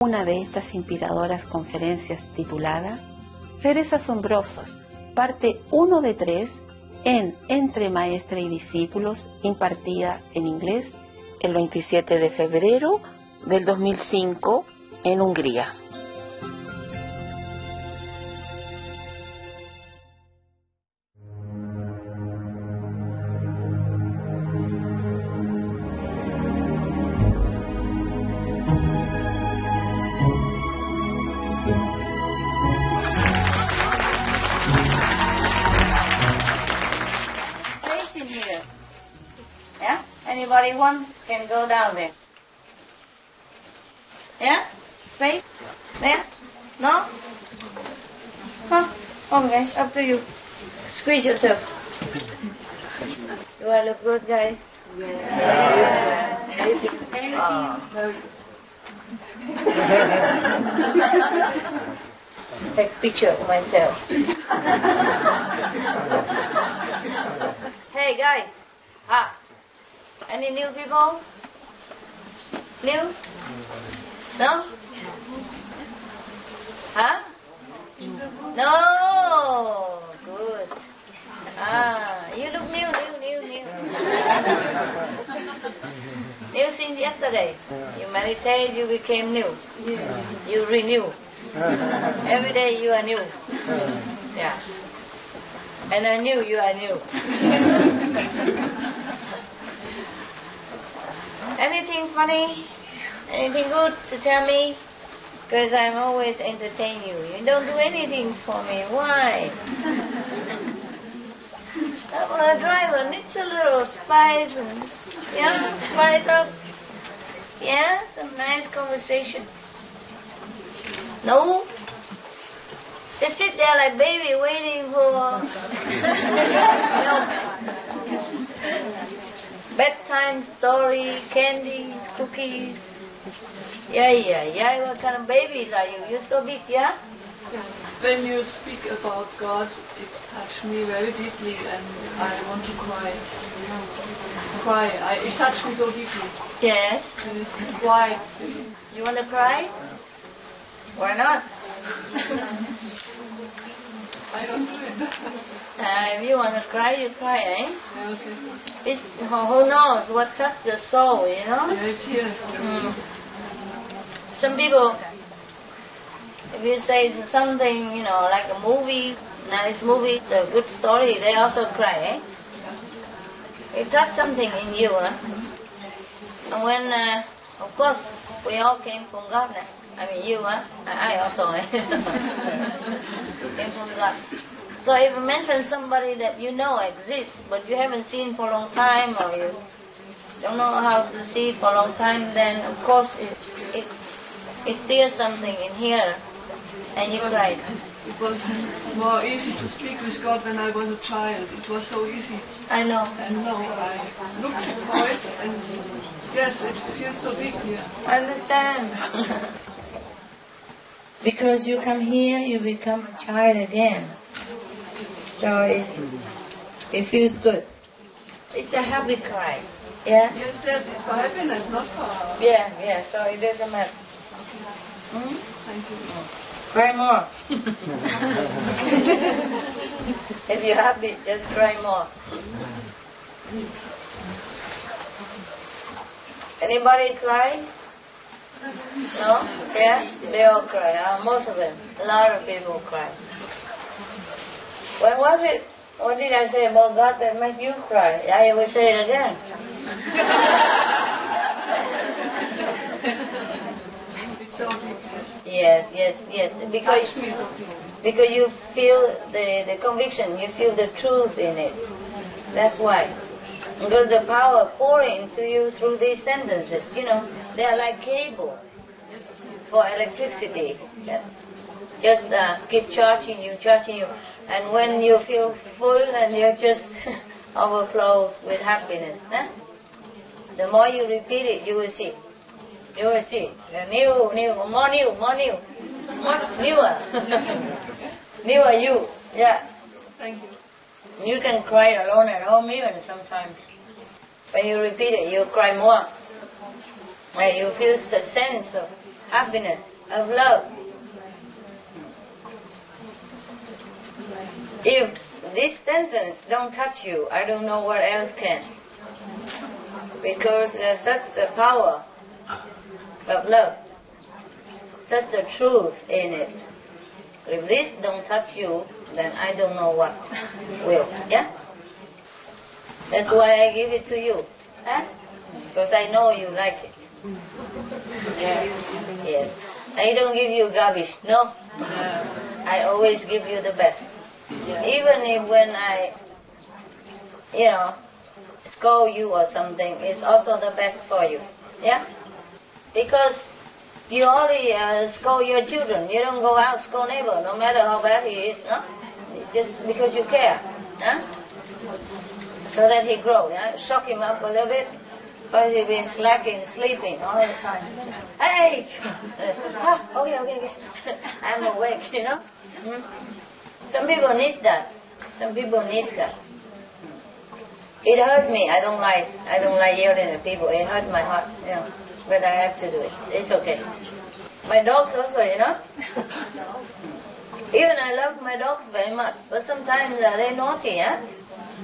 una de estas inspiradoras conferencias titulada Seres Asombrosos, parte 1 de 3 en Entre Maestra y Discípulos, impartida en inglés el 27 de febrero del 2005 en Hungría. Anybody one can go down there. Yeah? Straight? There? No? Huh? Okay, up to you. Squeeze yourself. Do I look good, guys? Yeah. Take a picture of myself. Hey, guys. Any new people? New? No? Huh? No! Good. You look new. New since yesterday. You meditate, you became new. You renew. Every day you are new. Yeah. And I knew you are new. Anything funny? Anything good to tell me? Because I'm always entertain you. You don't do anything for me. Why? I'm a driver. Needs a little spice and spice up. Yeah, some nice conversation. No? Just sit there like baby waiting for milk. Bedtime story, candies, cookies. Yeah. What kind of babies are you? You're so big, yeah? When you speak about God, it touched me very deeply and I want to cry. It touched me so deeply. Yes. Why? You want to cry? Why not? I don't do it. If you want to cry, you cry, eh? Yeah, okay. Who knows what cuts the soul, you know? Yeah, it's here. Some people, if you say something, like a movie, nice movie, it's a good story, they also cry, eh? It touched something in you, huh? And when, of course, we all came from God now. I mean, you, huh? I also, eh? Came from God. So if you mention somebody that you know exists, but you haven't seen for a long time, or you don't know how to see for a long time, then of course it stirs something in here, and you cry. It was more easy to speak with God when I was a child. It was so easy. I know. And now I looked for it, and yes, it feels so deeply. I understand. Because you come here, you become a child again. So it feels good. It's a happy cry. Yeah? Yes, it's for happiness, not for... Yeah, so it doesn't matter. Thank you. Cry more. If you're happy, just cry more. Anybody cry? No? Yeah? They all cry. Most of them. A lot of people cry. When was it? What did I say about God that made you cry? I will say it again. It's so deep, Yes. Touch me so deep. Because you feel the conviction, you feel the truth in it. That's why. Because the power pouring into you through these sentences, they are like cable for electricity. Just keep charging you. And when you feel full and you just overflows with happiness, the more you repeat it, you will see. The new, more new. Much newer. Newer you. Yeah. Thank you. You can cry alone at home even sometimes. When you repeat it, you cry more. And you feel a sense of happiness. of love. If this sentence don't touch you, I don't know what else can. Because there's such the power of love, such the truth in it. If this don't touch you, then I don't know what will. Yeah? That's why I give it to you. Huh? Because I know you like it. Yes. I don't give you garbage, no? I always give you the best. Even if when I, scold you or something, it's also the best for you. Yeah? Because you only scold your children. You don't go out scold neighbor, no matter how bad he is, no? Just because you care. Huh? So that he grows. Yeah? Shock him up a little bit. Because he's been slacking, sleeping all the time. Hey! Okay. I'm awake, Some people need that. Some people need that. It hurt me. I don't like yelling at people. It hurt my heart, But I have to do it. It's okay. My dogs also, Even I love my dogs very much. But sometimes they're naughty,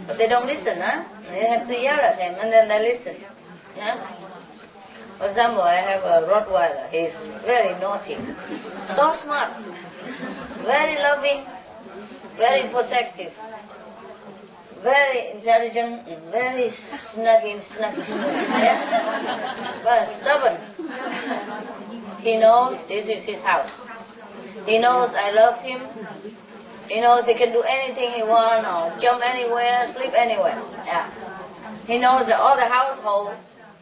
But they don't listen, You have to yell at them and then they listen. For example, I have a Rottweiler. He's very naughty. So smart. Very loving. Very protective. Very intelligent. Very snuggy. But stubborn. He knows this is his house. He knows I love him. He knows he can do anything he wants, or jump anywhere, sleep anywhere. Yeah. He knows that all the household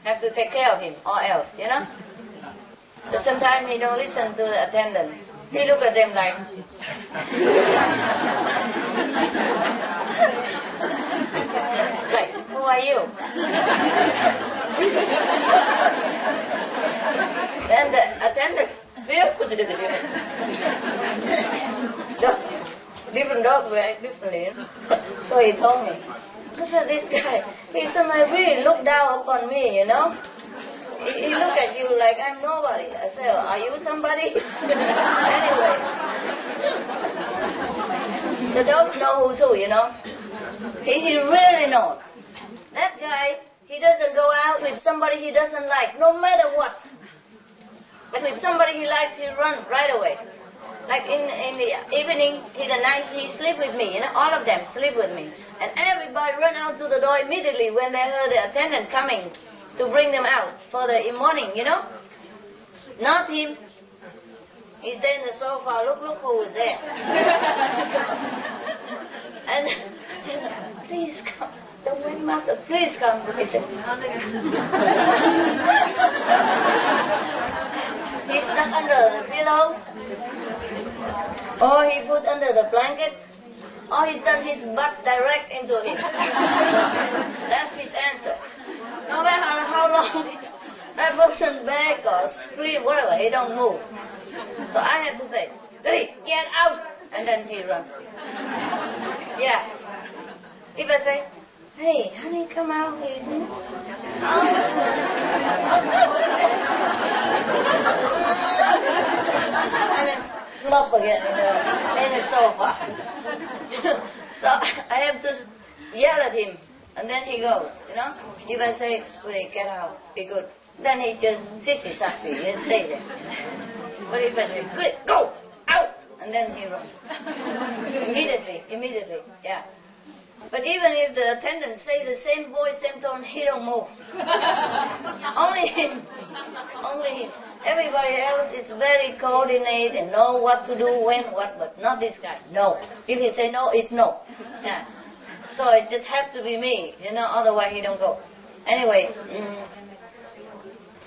have to take care of him, or else, So sometimes he don't listen to the attendant. He look at them like, who are you? Then the attendant, different dogs react differently. So he told me, look at this guy. He really look down upon me, He look at you like I'm nobody. I said, are you somebody? Anyway, the dogs know who's who, He really knows. That guy, he doesn't go out with somebody he doesn't like, no matter what. But with somebody he likes, he run right away. Like in the evening, in the night, he sleep with me, all of them sleep with me. And everybody run out to the door immediately when they heard the attendant coming to bring them out for the morning, Not him. He's there in the sofa, look who is there. And, please come. The windmaster, please come. He stuck under the pillow, or he put under the blanket, or he turned his butt direct into him. That's his answer. No matter how long that person beg or scream, whatever, he don't move. So I have to say, please, get out, and then he run. Yeah. If I say, hey, honey, come out, please. And then flop again in the sofa. So I have to yell at him, and then he goes, If I say, please, get out, be good, then he just sissy-sassy and stay there. But if I say, good, go, out, and then he runs. Immediately, yeah. But even if the attendant say the same voice, same tone, he don't move. Only him. Everybody else is very coordinated and know what to do, when, what, but not this guy. No. If he say no, it's no. Yeah. So it just have to be me, otherwise he don't go. Anyway,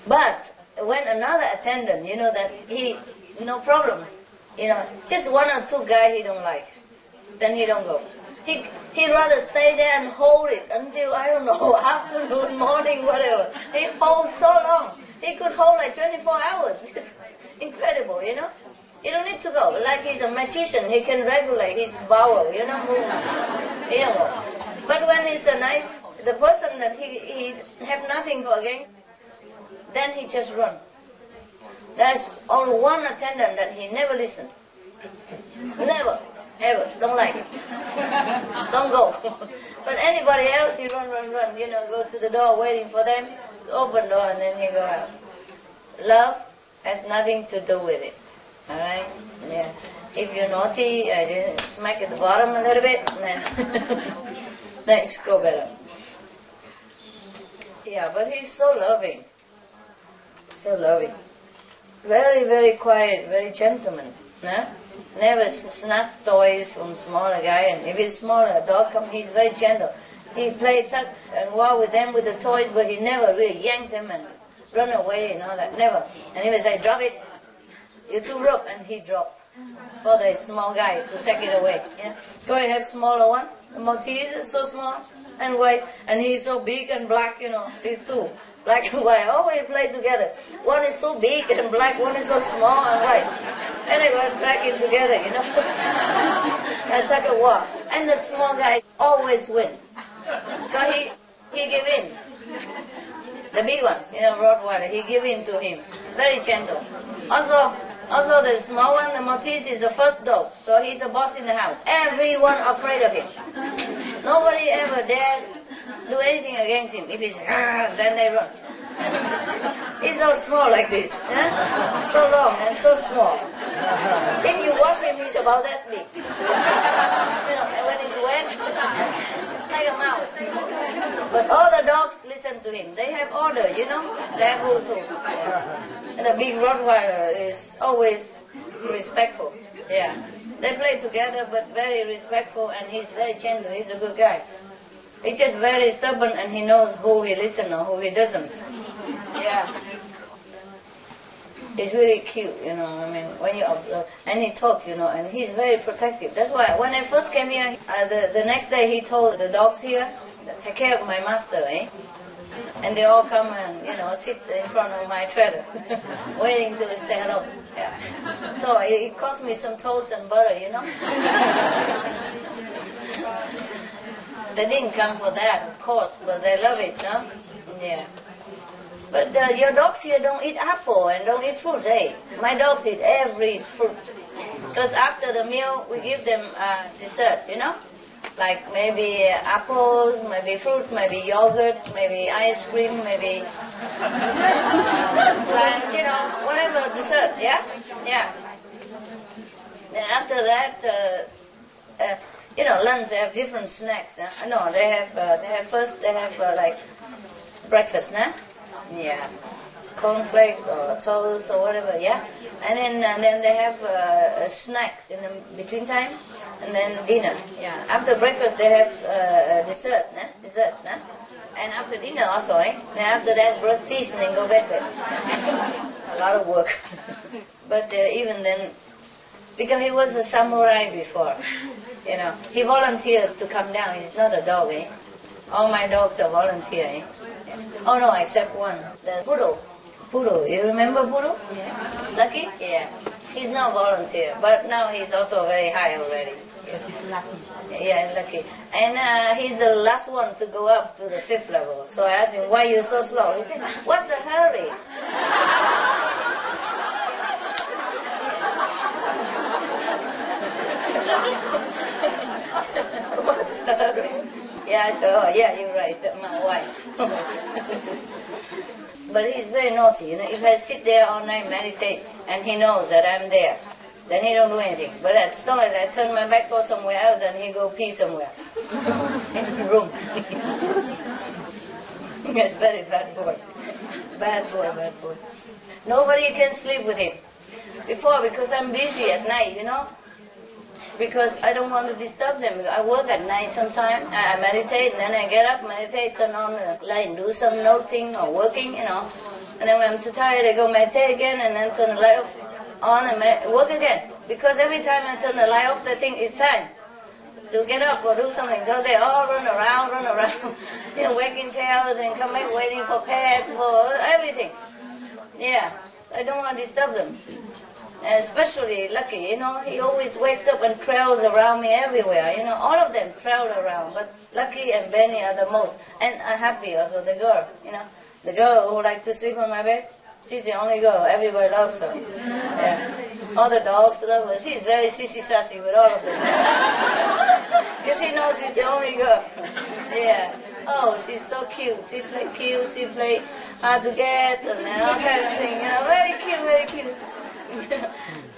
but when another attendant, that he, no problem, just one or two guys he don't like, then he don't go. He'd rather stay there and hold it until, I don't know, afternoon, morning, whatever. He holds so long. He could hold like 24 hours. It's incredible, He don't need to go. Like he's a magician, he can regulate his bowel, movement. He don't go. But when he's the person that he have nothing for against, then he just run. There's only one attendant that he never listened. Never, ever. Don't like it. Don't go. But anybody else, he run, go to the door waiting for them to open door and then he go out. Love has nothing to do with it. Alright? Yeah. If you're naughty, I just smack at the bottom a little bit and then things go better. Yeah, but he's so loving. So loving. Very, very quiet, very gentleman. Huh? Never snatch toys from smaller guy, and if it's smaller dog come, he's very gentle. He play touch and war with them with the toys, but he never really yanked them and run away and all that. Never. And he would say, drop it. You're too rough, and he dropped for the small guy to take it away. Yeah? Go and have smaller one. The Maltese is so small and white, and he's so big and black, these two. Black and white, always play together. One is so big and black, one is so small and white. And they go dragging together, That's like a war. And the small guy always win. Because he give in. The big one, Rottweiler, he give in to him. Very gentle. Also the small one, the Maltese, is the first dog. So he's the boss in the house. Everyone afraid of him. Nobody ever dared do anything against him. If he's then they run. He's so small like this, so long and so small. If you wash him, he's about that big. And when he's wet, like a mouse. But all the dogs listen to him. They have order, They have rules. And the big Rottweiler is always respectful. Yeah. They play together, but very respectful, and he's very gentle. He's a good guy. He's just very stubborn, and he knows who he listens or who he doesn't. Yeah. It's really cute, when you observe. And he talks, and he's very protective. That's why when I first came here, the next day he told the dogs here, take care of my master, And they all come and, sit in front of my trailer, waiting to say hello. Yeah. So it cost me some toast and butter, They didn't come for that, of course, but they love it, Yeah. But your dogs here don't eat apple and don't eat fruit, My dogs eat every fruit. Because after the meal, we give them dessert, Like maybe apples, maybe fruit, maybe yogurt, maybe ice cream, maybe whatever dessert, yeah? Yeah. Then after that, lunch, they have different snacks. No, they have like breakfast, Yeah. Cornflakes or toast or whatever, yeah? And then they have snacks in the between time, and then dinner, yeah. After breakfast they have dessert, And after dinner also, Then after that, brush teeth and then go bed. A lot of work. But even then, because he was a samurai before, he volunteered to come down. He's not a dog, All my dogs are volunteer, Oh no, except one, the Poodle, you remember Poodle? Yeah. Lucky? Yeah. He's not volunteer, but now he's also very high already. Lucky. Yeah, Lucky. And he's the last one to go up to the 5th level. So I asked him, why are you so slow? He said, what's the hurry? What's the hurry? Yeah, I said, oh yeah, you're right, my wife. But he's very naughty, If I sit there all night meditate, and he knows that I'm there, then he don't do anything. But as long as I turn my back, go somewhere else, and he go pee somewhere in the room. He's very bad boy. Bad boy. Nobody can sleep with him. Before, because I'm busy at night, Because I don't want to disturb them. I work at night sometimes. I meditate, and then I get up, meditate, turn on the light, do some noting or working, And then when I'm too tired, I go meditate again, and then turn the light on and work again. Because every time I turn the light off, they think it's time to get up or do something. So they all run around, wagging tails and come back waiting for pets, for everything. Yeah, I don't want to disturb them. And especially Lucky, he always wakes up and trails around me everywhere. All of them trail around, but Lucky and Benny are the most. And Happy also, the girl, The girl who likes to sleep on my bed. She's the only girl. Everybody loves her. Yeah. All the dogs love her. She's very sissy-sassy with all of them. Because she knows she's the only girl. Yeah. Oh, she's so cute. She play hard to get and all kind of thing. You know, very cute, very cute.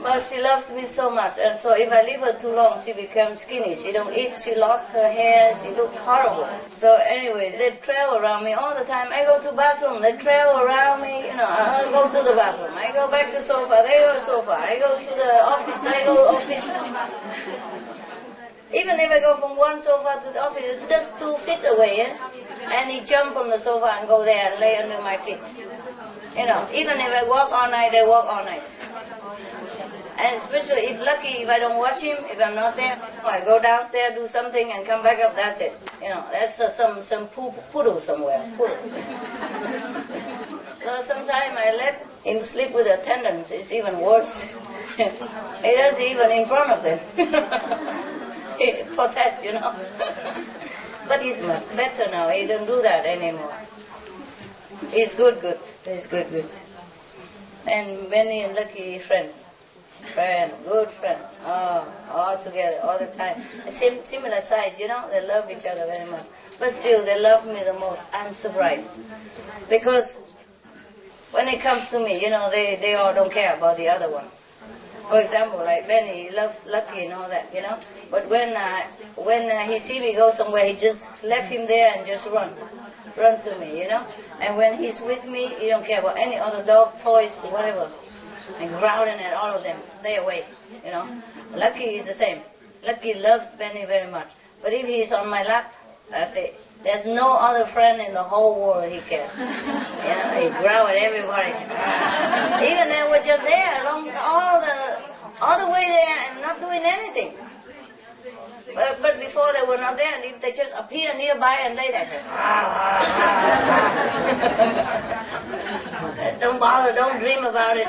But she loves me so much, and so if I leave her too long, she becomes skinny. She don't eat. She lost her hair. She looked horrible. So anyway, they trail around me all the time. I go to bathroom. They trail around me. You know, I go to the bathroom. I go back to sofa. They go to sofa. I go to the office. I go to office. Even if I go from one sofa to the office, it's just 2 feet away. And he jump from the sofa and go there and lay under my feet. You know, even if I walk all night, they walk all night. And especially if lucky, if I don't watch him, if I'm not there, I go downstairs, do something, and come back up. That's it. You know, that's some poodle somewhere. Poodle. So sometimes I let him sleep with attendants. It's even worse. He does it even in front of them. He protests, you know. But he's much better now. He don't do that anymore. He's good. He's good. And Benny and Lucky friend, good friend. Oh, all together, all the time. Similar size, you know. They love each other very much. But still, they love me the most. I'm surprised. Because when it comes to me, you know, they all don't care about the other one. For example, like Benny, he loves Lucky and all that, you know. But when he see me go somewhere, he just left him there and just run to me, you know. And when he's with me, he don't care about any other dog, toys, whatever. And growling at all of them, stay away, you know. Lucky is the same. Lucky loves Benny very much. But if he's on my lap, that's it. There's no other friend in the whole world he can. You know, he growl at everybody. Even they were just there along all the way there and not doing anything. But before they were not there, and if they just appear nearby and lay there, don't bother, don't dream about it.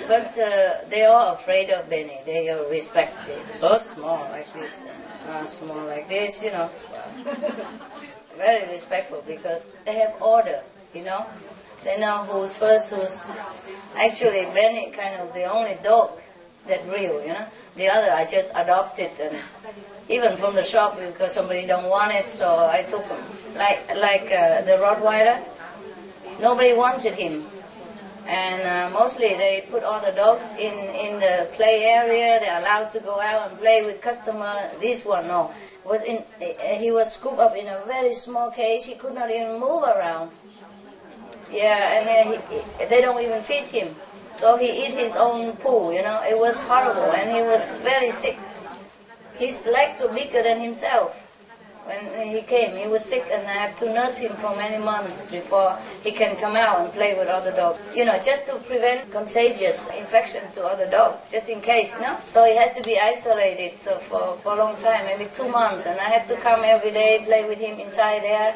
But they are afraid of Benny. They respect him. So small like this, small like this, you know. Very respectful because they have order, you know. They know who's first, who's... Actually, Benny kind of the only dog that real, you know. The other I just adopted, and even from the shop because somebody don't want it, so I took him. Like the Rottweiler, nobody wanted him, and mostly they put all the dogs in the play area. They're allowed to go out and play with customer. This one, no, he was scooped up in a very small cage. He could not even move around. Yeah, and they don't even feed him. So he ate his own poo, you know. It was horrible, and he was very sick. His legs were bigger than himself. When he came, he was sick, and I had to nurse him for many months before he can come out and play with other dogs. You know, just to prevent contagious infection to other dogs, just in case, you know. So he had to be isolated for a long time, maybe 2 months, and I had to come every day, play with him inside there.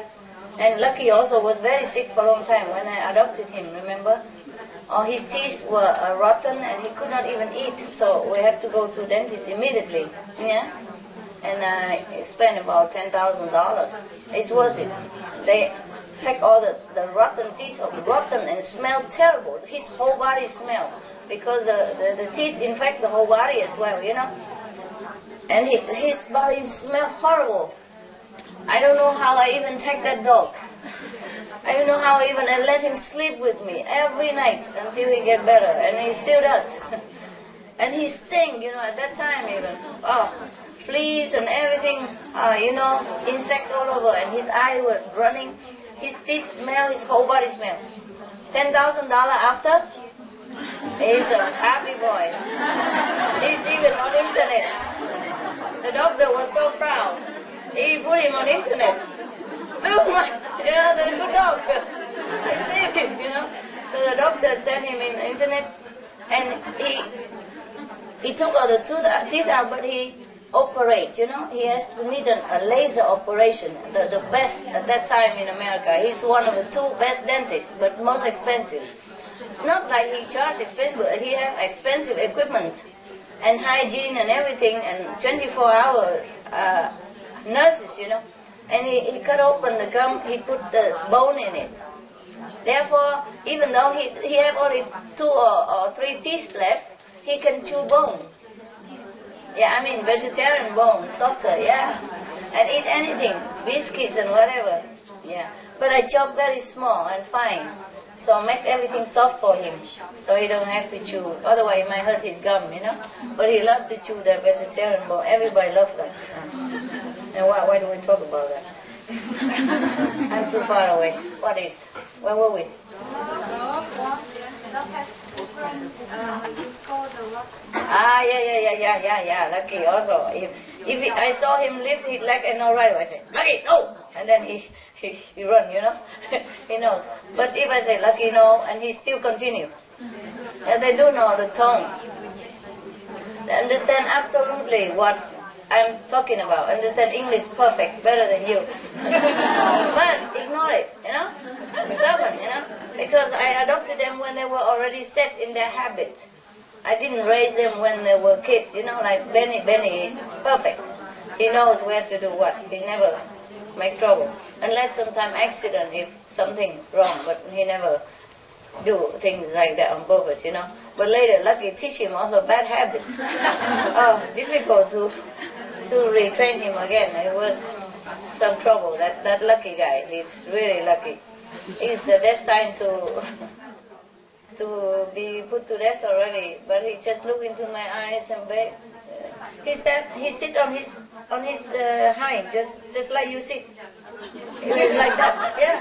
And Lucky also was very sick for a long time when I adopted him, remember? Oh, his teeth were rotten and he could not even eat, so we had to go to the dentist immediately, yeah? And I spent about $10,000. It's worth it. They take all the rotten teeth off, rotten and smell terrible. His whole body smell, because the teeth infect the whole body as well, you know? And his body smell horrible. I don't know how I even take that dog. I don't know how even I let him sleep with me every night until he get better, and he still does. And he sting, you know, at that time even. Oh, fleas and everything, you know, insects all over, and his eyes were running. His teeth smell, his whole body smell. $10,000 after, he's a happy boy. He's even on internet. The doctor was so proud. He put him on internet. Look, you know, the good dog. I saved him, you know. So the doctor sent him in the internet, and he took all the teeth out, but he operates, you know. He has to need a laser operation, the best at that time in America. He's one of the 2 best dentists, but most expensive. It's not like he charges expensive, but he has expensive equipment and hygiene and everything, and 24-hour nurses, you know. And he cut open the gum, he put the bone in it. Therefore, even though he have only 2 or 3 teeth left, he can chew bone. Yeah, I mean vegetarian bone, softer, yeah. And eat anything, biscuits and whatever. Yeah. But I chop very small and fine. So make everything soft for him. So he don't have to chew. Otherwise it might hurt his gum, you know. But he loves to chew the vegetarian bone. Everybody loves that. And why do we talk about that? I'm too far away. What is? Where were we? Yeah. Lucky also. If I saw him lift his leg and not right, I say, Lucky, no! And then he run, you know. He knows. But if I say, Lucky, no, and he still continue. And they do know the tone. They understand absolutely what I'm talking about. Understand English perfect, better than you. But ignore it, you know. Stubborn, you know. Because I adopted them when they were already set in their habit. I didn't raise them when they were kids, you know, like Benny is perfect. He knows where to do what. He never make trouble. Unless sometime accident if something wrong, but he never do things like that on purpose, you know. But later, Lucky teach him also bad habits. Difficult to retrain him again. It was some trouble. That Lucky guy, he's really lucky. He's destined to be put to death already, but he just looked into my eyes and begged. He sit on his hind, just like you sit. He was like that, yeah.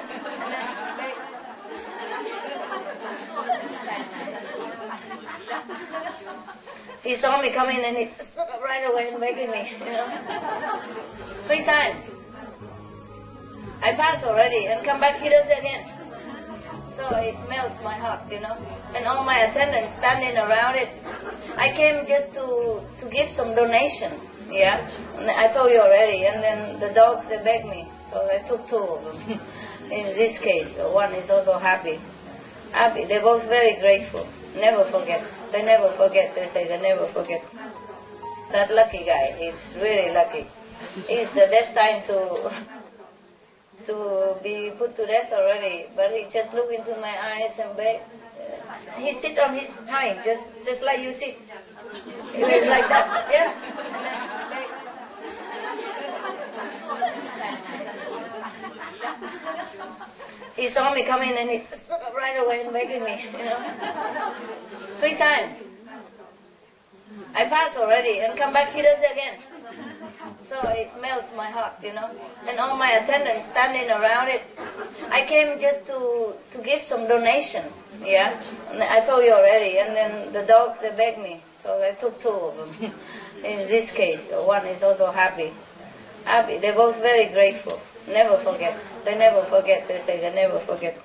He saw me coming and he stood up right away and begging me, you know. 3 times. I passed already and come back, he does it again. So it melts my heart, you know. And all my attendants standing around it. I came just to give some donation, yeah. And I told you already. And then the dogs, they begged me. So I took 2 of them. In this case, one is also happy. They're both very grateful. Never forget. They never forget. They say they never forget. That Lucky guy, he's really lucky. He's destined to be put to death already, but he just looked into my eyes and begged. He sit on his hind, just like you sit. He was like that, yeah. He saw me coming and he stood up right away and begging me, you know. 3 times. I passed already and come back, he does it again. So it melts my heart, you know. And all my attendants standing around it. I came just to give some donation, yeah. And I told you already. And then the dogs, they begged me. So I took 2 of them. In this case, one is also happy. They're both very grateful. Never forget. They never forget. They say they never forget.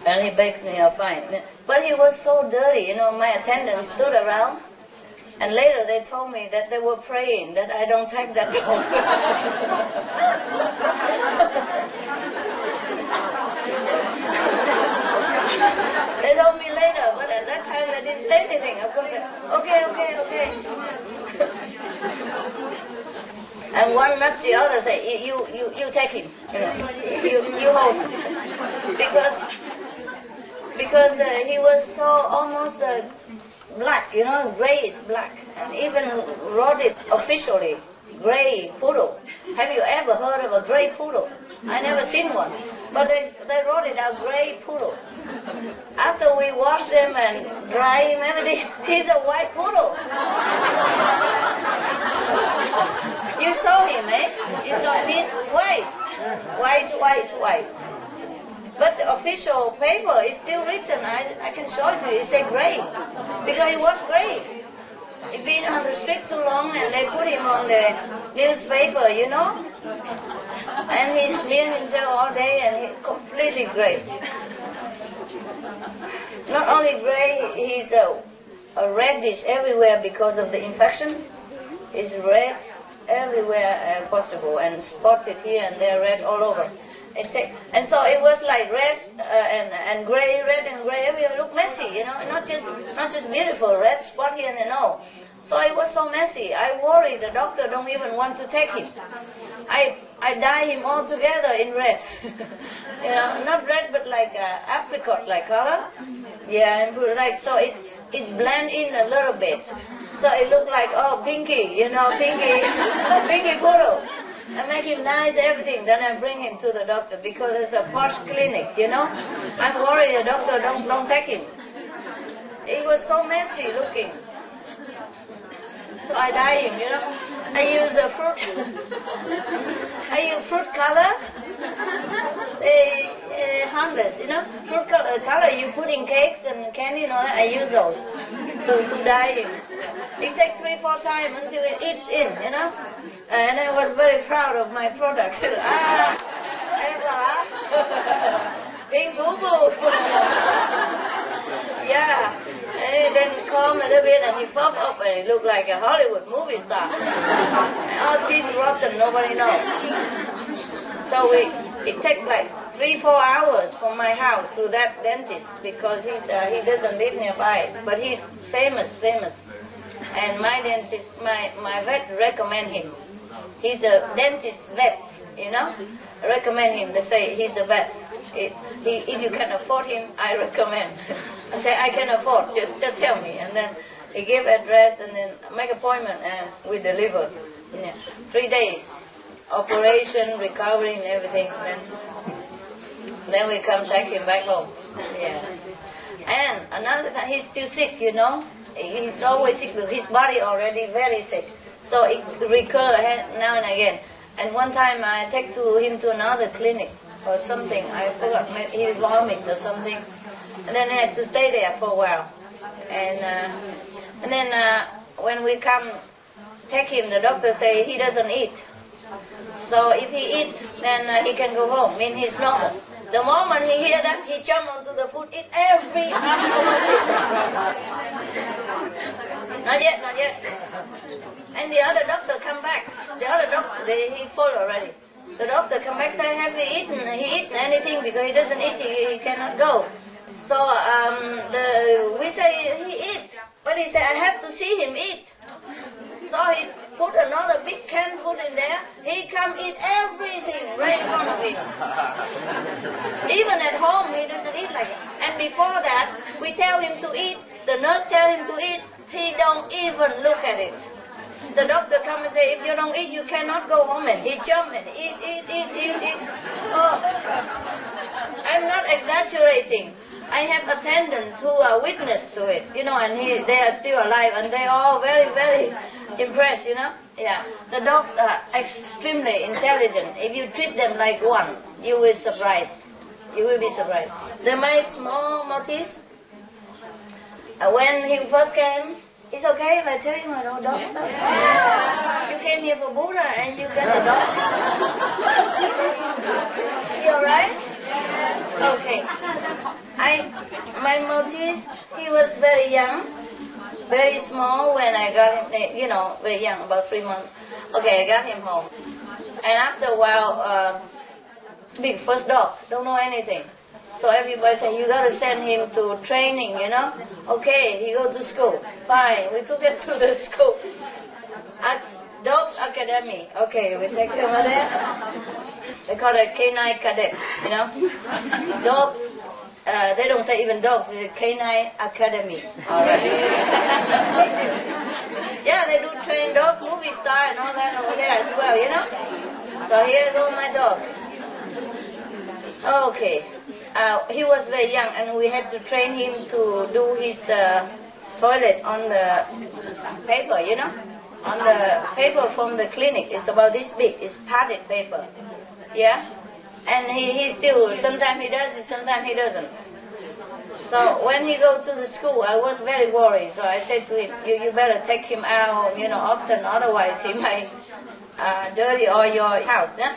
And he begs me a fine. But he was so dirty, you know. My attendants stood around. And later they told me that they were praying that I don't take that dog. They told me later, but at that time they didn't say anything. Of course, okay. And one nuts the other, say, you take him, you know, you hold him. Because he was so almost black, you know, grayish black, and even wrote it officially, gray poodle. Have you ever heard of a gray poodle? I never seen one, but they wrote it out, gray poodle. After we wash them and dry him, everything, he's a white poodle. You saw him, eh? You saw him, he's white. But the official paper is still written. I can show it to you. It says gray. Because he was gray. He'd been on the street too long and they put him on the newspaper, you know. And he smeared himself all day and he's completely gray. Not only gray, he's a reddish everywhere because of the infection. He's red everywhere possible and spotted here and there, red all over. And so it was like red and gray, everywhere. Look messy, you know, not just beautiful, red spot here and there, no. So it was so messy. I worried the doctor don't even want to take him. I I dye him all together in red. You know, not red, but like apricot-like color. Yeah, and like so it blend in a little bit. So it look like pinky, you know, pinky poodle. I make him nice, everything. Then I bring him to the doctor because it's a posh clinic, you know. I'm worried the doctor don't take him. He was so messy looking. So I dye him, you know. I use a fruit. I use fruit color. Harmless, you know. Fruit color you put in cakes and candy and all that. I use those to dye him. It takes 3-4 times until it eats in, you know. And I was very proud of my product. Bing boo boo. Yeah. And then calm a little bit and he pop up and he looked like a Hollywood movie star. All teeth rotten, nobody knows. So it takes like 3-4 hours from my house to that dentist because he doesn't live nearby, but he's famous. And my dentist, my vet recommend him. He's a dentist vet, you know. I recommend him. They say he's the best. If you can afford him, I recommend. I say I can afford. Just tell me, and then he give address and then make appointment and we deliver. Yeah. 3 days, operation, recovery, and everything. Then we come take him back home. Yeah. And another time he's still sick, you know. He's always sick because his body already very sick. So it recurs now and again. And one time I take him to another clinic or something. I forgot, maybe he vomited or something. And then I had to stay there for a while. And then when we come take him, the doctor say he doesn't eat. So if he eats, then he can go home. I mean, he's normal. The moment he hear that, he jump onto the food, eat every absolute. Not yet. And the other doctor come back. The other doctor, he full already. The doctor come back, say, have you eaten? He eaten anything because he doesn't eat, he cannot go. So we say he eat, but he said I have to see him eat. So he put another big can food in there. He come eat everything right in front of him. Even at home he doesn't eat like it. And before that we tell him to eat. The nurse tell him to eat. He don't even look at it. The doctor come and say, if you don't eat, you cannot go home. And he jump and eat. Oh, I'm not exaggerating. I have attendants who are witness to it, you know, and they are still alive, and they are all very, very impressed, you know. Yeah, the dogs are extremely intelligent. If you treat them like one, you will be surprised. My small Maltese, when he first came, it's okay if I tell you my dog stuff. You came here for Buddha and you get the dog. You alright? Okay. My Maltese, he was very young, very small when I got him, you know, very young, about 3 months. Okay, I got him home. And after a while, big first dog, don't know anything. So everybody said, you got to send him to training, you know. Okay, he go to school. Fine, we took him to the school. Dogs Academy. Okay, we take him over there. They call it Canine Cadet, you know. Dogs, they don't say even dogs, it's Canine Academy. All right. Yeah, they do train dog, movie star and all that over there as well, you know. So here go my dogs. Okay. He was very young and we had to train him to do his toilet on the paper, you know. On the paper from the clinic. It's about this big. It's padded paper. Yeah? And he still, sometimes he does it, sometimes he doesn't. So when he goes to the school, I was very worried. So I said to him, you better take him out, you know, often, otherwise he might dirty all your house, yeah?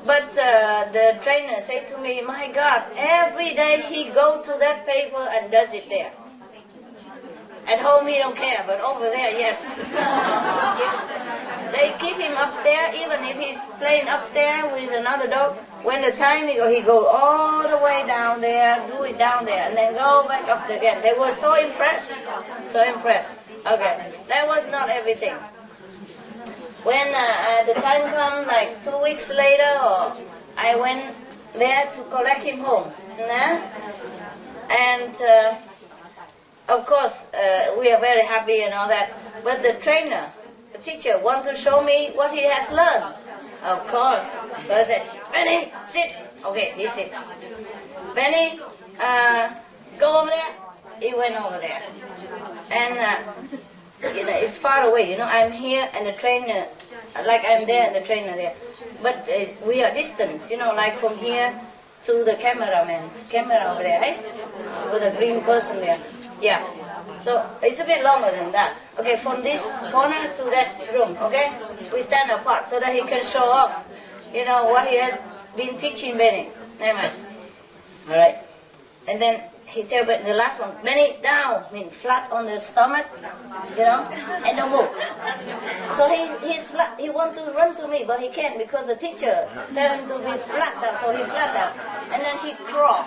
But the trainer said to me, my God, every day he goes to that paper and does it there. At home he don't care, but over there, yes. They keep him upstairs, even if he's playing upstairs with another dog. When the time he go all the way down there, do it down there, and then go back up again. They were so impressed. Okay, that was not everything. When the time comes, like 2 weeks later, or I went there to collect him home. And of course, we are very happy and all that. But the trainer, the teacher, wants to show me what he has learned. Of course. So I said, Benny, sit. Okay, he sit. Benny, go over there. He went over there. And it's far away, I'm here and the trainer, like I'm there and the trainer there. But we are distant, like from here to the camera over there, right? With a green person there. Yeah. So it's a bit longer than that. Okay, from this corner to that room, okay? We stand apart so that he can show off, what he had been teaching Benny. Never mind. All right. And then he tell the last one, Benny, down, flat on the stomach, and don't move. So he's flat. He wants to run to me, but he can't because the teacher tell him to be flat down, so he flat down. And then he crawl.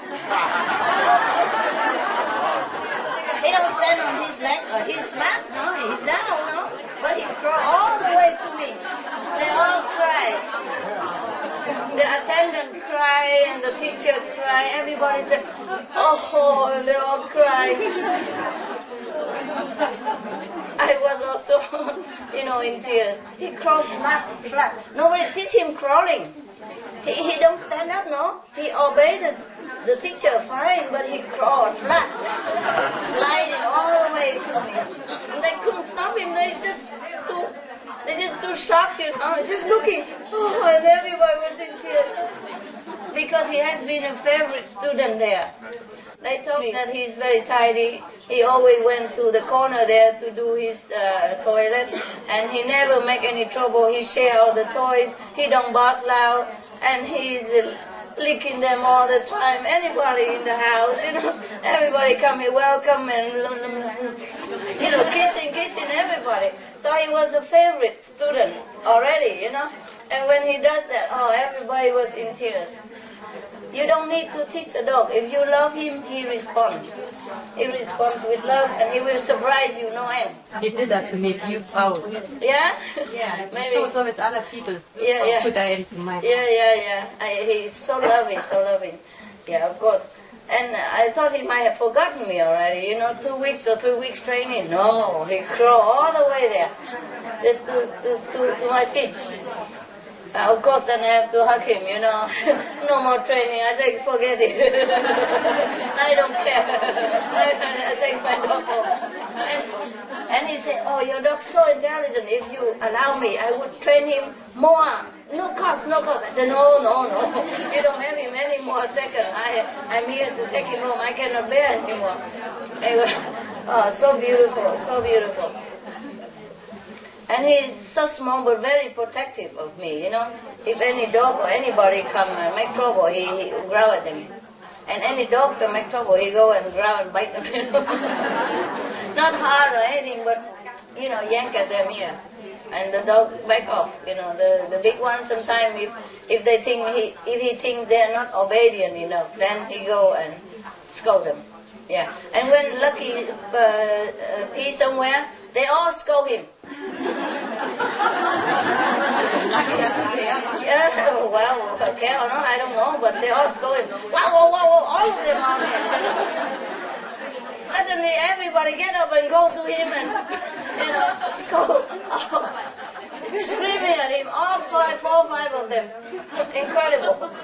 He don't stand on his leg, or he's flat, no, he's down, no, but he crawl all the way to me. They all cry. The attendant cry and the teacher cry. Everybody said, oh, and they all cry. I was also, in tears. He crawled flat. Nobody teach him crawling. He don't stand up, no. He obeyed the teacher fine, but he crawled flat, sliding all the way to me. And they couldn't stop him. They just too shocked, just looking. Oh, and everybody was in tears. Because he has been a favorite student there. They told me that he's very tidy. He always went to the corner there to do his toilet. And he never make any trouble. He share all the toys. He don't bark loud. And he's licking them all the time. Anybody in the house, everybody come here, welcome, and kissing everybody. So he was a favorite student already, And when he does that, everybody was in tears. You don't need to teach a dog. If you love him, he responds. He responds with love, and he will surprise you, no end. He did that to make you proud. Yeah? Yeah. Maybe. So with other people. Yeah. Put that into my. Yeah. He's so loving. Yeah, of course. And I thought he might have forgotten me already. 2 weeks or 3 weeks training. No, he crawled all the way there to my feet. Of course, then I have to hug him, No more training. I say, forget it. I don't care. I take my dog home. And he said, oh, your dog's so intelligent. If you allow me, I would train him more. No cost. I said, no. You don't have him any more seconds. I'm here to take him home. I cannot bear anymore. Anyway, so beautiful. And he's so small but very protective of me, If any dog or anybody come and make trouble, he growl at them. And any dog can make trouble, he go and growl and bite them. Not hard or anything, but, yank at them here. And the dog back off, The big ones sometimes, if he thinks they're not obedient enough, then he go and scold them. Yeah. And when Lucky pee somewhere, they all scold him. Yeah, well, care or not, I don't know, but they all scold him. Whoa, all of them are there. Suddenly everybody get up and go to him and, scold. Screaming at him, all five of them. Incredible.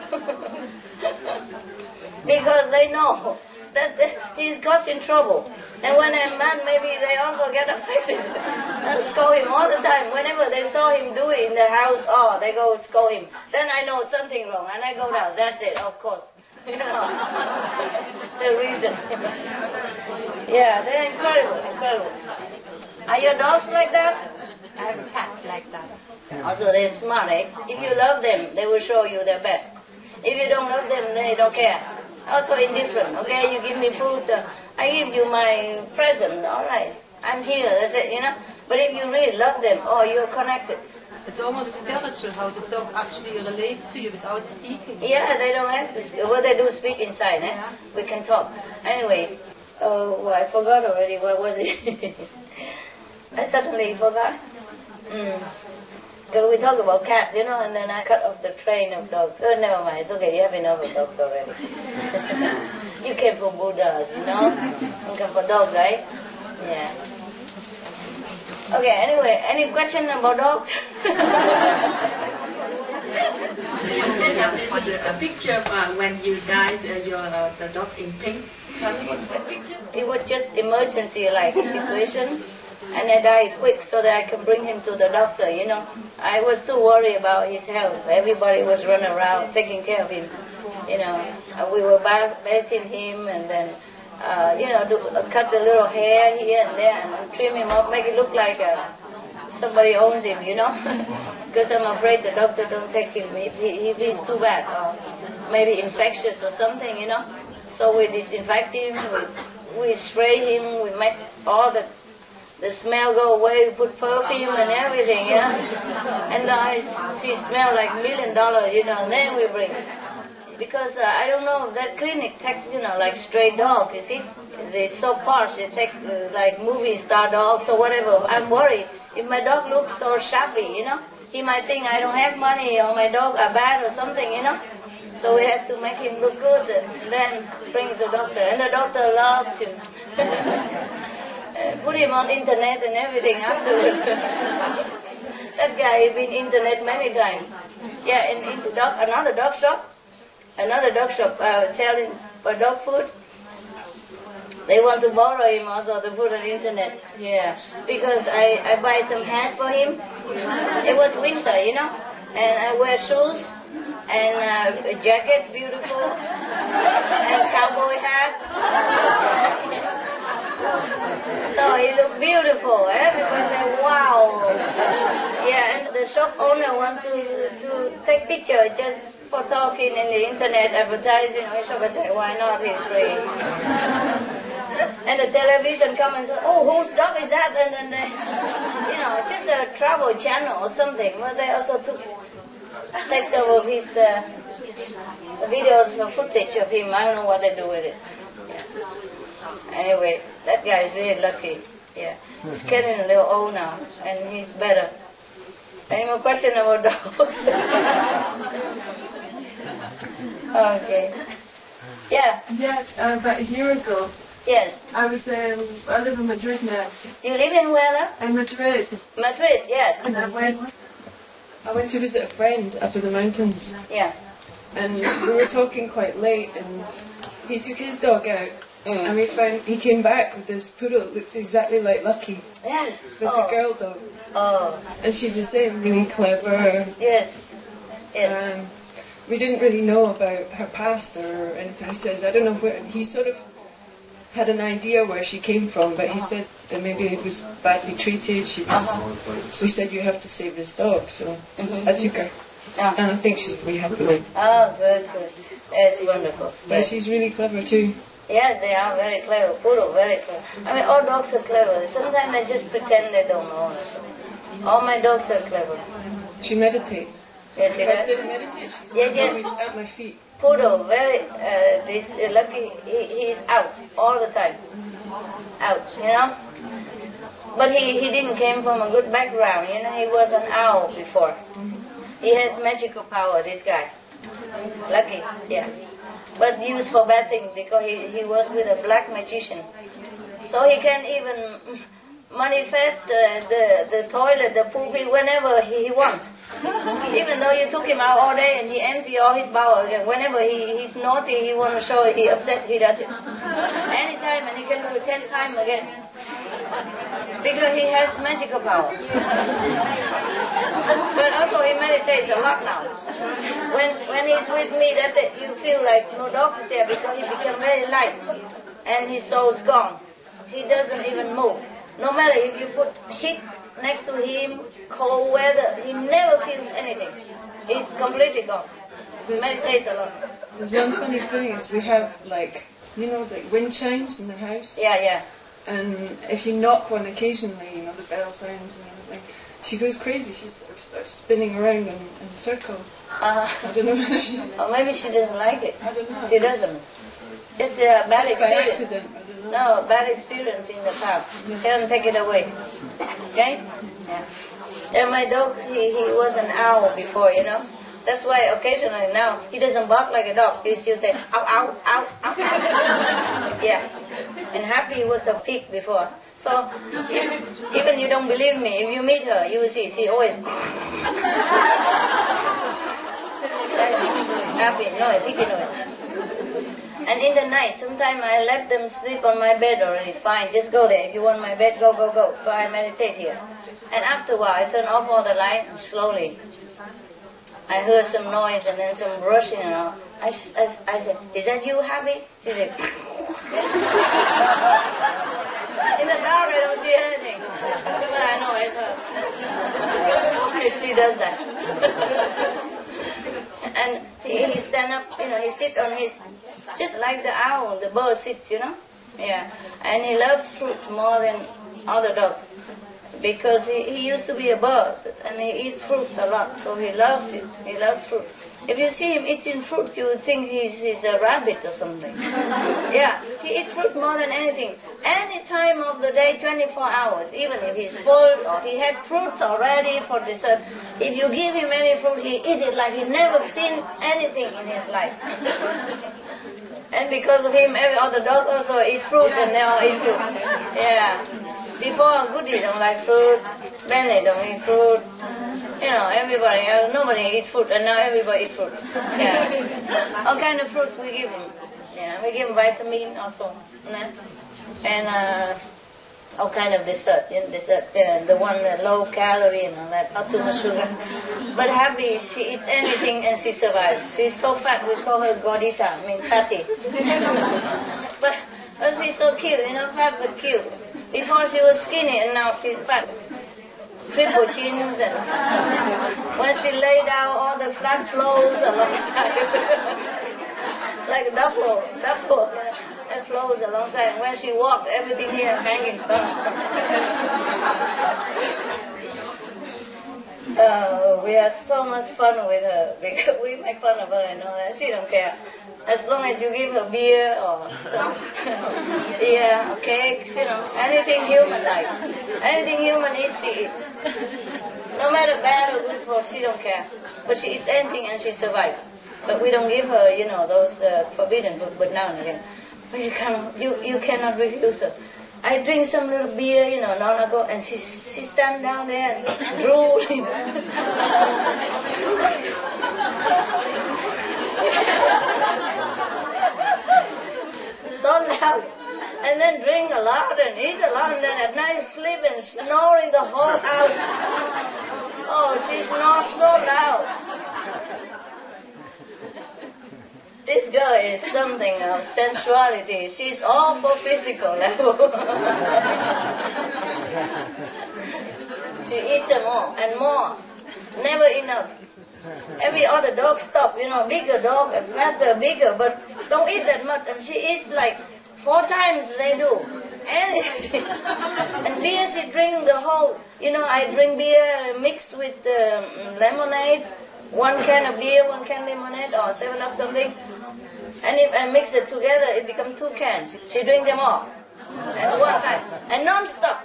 Because they know that he's got in trouble. And when I'm mad, maybe they also get affected and scold him all the time. Whenever they saw him do it in the house, they go scold him. Then I know something wrong, and I go down. That's it, of course. It's the reason. Yeah, they're incredible. Are your dogs like that? I have a cat like that. Also, they're smart, eh? If you love them, they will show you their best. If you don't love them, they don't care. Also indifferent, okay? You give me food, I give you my present, all right. I'm here, that's it, But if you really love them, you're connected. It's almost spiritual how the dog actually relates to you without speaking. Yeah, they don't have to speak. Well, they do speak inside, eh? Yeah. We can talk. Anyway, I forgot already. What was it? I suddenly forgot. Because we talk about cats, and then I cut off the train of dogs. Oh, never mind. It's okay. You have enough of dogs already. You came for Buddhas, You come for dogs, right? Yeah. Okay, anyway, any question about dogs? A picture of when you died, the dog in pink. It was just emergency-like situation, and I died quick so that I can bring him to the doctor, I was too worried about his health. Everybody was running around taking care of him, We were bathing him and then, cut a little hair here and there and trim him up, make it look like somebody owns him, Because I'm afraid the doctor don't take him if he's too bad, or maybe infectious or something, So we disinfect him, we spray him, we make all the smell go away, we put perfume and everything, And she smell like $1 million, and then we bring it. Because I don't know, that clinic takes, like stray dog, you see? They're so posh, they take like movie star dogs or whatever. I'm worried. If my dog looks so shabby, he might think I don't have money or my dog are bad or something, So we have to make him look good and then bring him to the doctor. And the doctor loved him. Put him on internet and everything afterwards. That guy been internet many times. Yeah, in another dog shop selling for dog food. They want to borrow him also to put on the internet. Yeah, because I buy some hat for him. It was winter, and I wear shoes and a jacket, beautiful, and cowboy hat. So he looked beautiful. Everybody said, wow. Yeah, and the shop owner wants to take picture just for talking in the internet, advertising. I said, why not? He's free. And the television come and say, oh, whose dog is that? And then they, just a travel channel or something. But they also take some of his videos or footage of him. I don't know what they do with it. Yeah. Anyway, that guy is really lucky. Yeah, he's getting a little old now, and he's better. Any more question about dogs? Okay. Yeah. Yes, about a year ago. Yes. I live in Madrid now. You live in where now? In Madrid. Madrid, yes. And I went to visit a friend up in the mountains. Yeah. And we were talking quite late, and he took his dog out. And we found he came back with this poodle that looked exactly like Lucky. Yes. It's a girl dog. Oh. And she's the same, really clever. Yes. Yes. We didn't really know about her past or anything. He says, I don't know where. He sort of had an idea where she came from, but he said that maybe it was badly treated. She was. So he said, you have to save this dog. So I took her. And I think she's really happy with it. Oh, good. That's wonderful. But she's really clever too. Yes, they are very clever. Poodle, very clever. I mean, all dogs are clever. Sometimes they just pretend they don't know. All my dogs are clever. She meditates. Yes, if I sit and meditate, she's always at my feet. Poodle, very lucky. He's out all the time. Out, But he didn't come from a good background. He was an owl before. He has magical power. This guy, lucky, yeah. But used for bad things because he was with a black magician. So he can even manifest the toilet, the poopy, whenever he wants. Even though you took him out all day and he emptied all his bowels, whenever he's naughty, he wants to show it, he upset, he does it. Anytime, and he can do it 10 times again. Because he has magical power. But also he meditates a lot now. When he's with me, that's it. You feel like no dog is there because he became very light and his soul's gone. He doesn't even move. No matter if you put heat next to him, cold weather, he never feels anything. He's completely gone. He meditates a lot. There's one funny thing is we have like wind chimes in the house. Yeah. And if you knock one occasionally, the bell sounds and everything, she goes crazy. She sort of starts spinning around in a circle. I don't know whether she... Or maybe she doesn't like it. I don't know. She doesn't. It's a bad experience. By accident, I don't know. No, bad experience in the past. You can't take it away. Okay? Yeah. Yeah, my dog, he was an owl before, you know. That's why occasionally now he doesn't bark like a dog. He still say, ow, ow, ow, ow. Yeah. And Happy was a pig before. So even you don't believe me, if you meet her, you will see she always Happy noise, piggy noise. And in the night, sometimes I let them sleep on my bed already. Fine, just go there. If you want my bed, go, go, go. So I meditate here. And after a while, I turn off all the light and slowly I heard some noise and then some brushing and all. I said, is that you, Happy? She said, in the dark I don't see anything. But I know it's her. She does that. And he stand up, you know, he sit on his, just like the owl, the bird sits, you know. Yeah. And he loves fruit more than other dogs. Because he used to be a bird and he eats fruit a lot, so he loves it. He loves fruit. If you see him eating fruit, you would think he's a rabbit or something. Yeah, he eats fruit more than anything. Any time of the day, 24 hours, even if he's full or he had fruits already for dessert, if you give him any fruit, he eats it like he never seen anything in his life. And because of him, every other dog also eat fruit and they all eat fruit. Yeah. Before, Goody don't like fruit, Benny don't eat fruit. You know, everybody, nobody eats fruit, and now everybody eats fruit. Yeah. All kind of fruits we give him. Yeah, we give him vitamin also. And all kind of dessert. The one low calorie and all that, not too much sugar. But Happy, she eats anything and she survives. She's so fat, we call her gordita, fatty. but she's so cute, you know, fat but cute. Before she was skinny and now she's fat. Triple chins and when she lay down all the flat flows alongside. Like duffel. That flows alongside. When she walks, everything here hanging down. We have so much fun with her because we make fun of her and all that. She don't care. As long as you give her beer or some cakes, you know, anything human like. Anything human eats, she eats. No matter bad or good for her, she don't care. But she eats anything and she survives. But we don't give her, you know, those forbidden food, but now and again. But you cannot refuse her. I drink some little beer, you know, long ago, and she stand down there and drooling. So loud. And then drink a lot and eat a lot, and then at night sleep and snoring the whole house. Oh, she snores so loud. This girl is something of sensuality. She's all for physical level. She eats more and more. Never enough. Every other dog stop, you know, bigger dog and fatter, bigger, but don't eat that much. And she eats like 4 times they do. Anything. And beer she drink the whole, you know, I drink beer mixed with lemonade. 1 can of beer, 1 can lemonade, or 7-Up something. And if I mix it together, it becomes 2 cans. She drink them all at one time. And non-stop.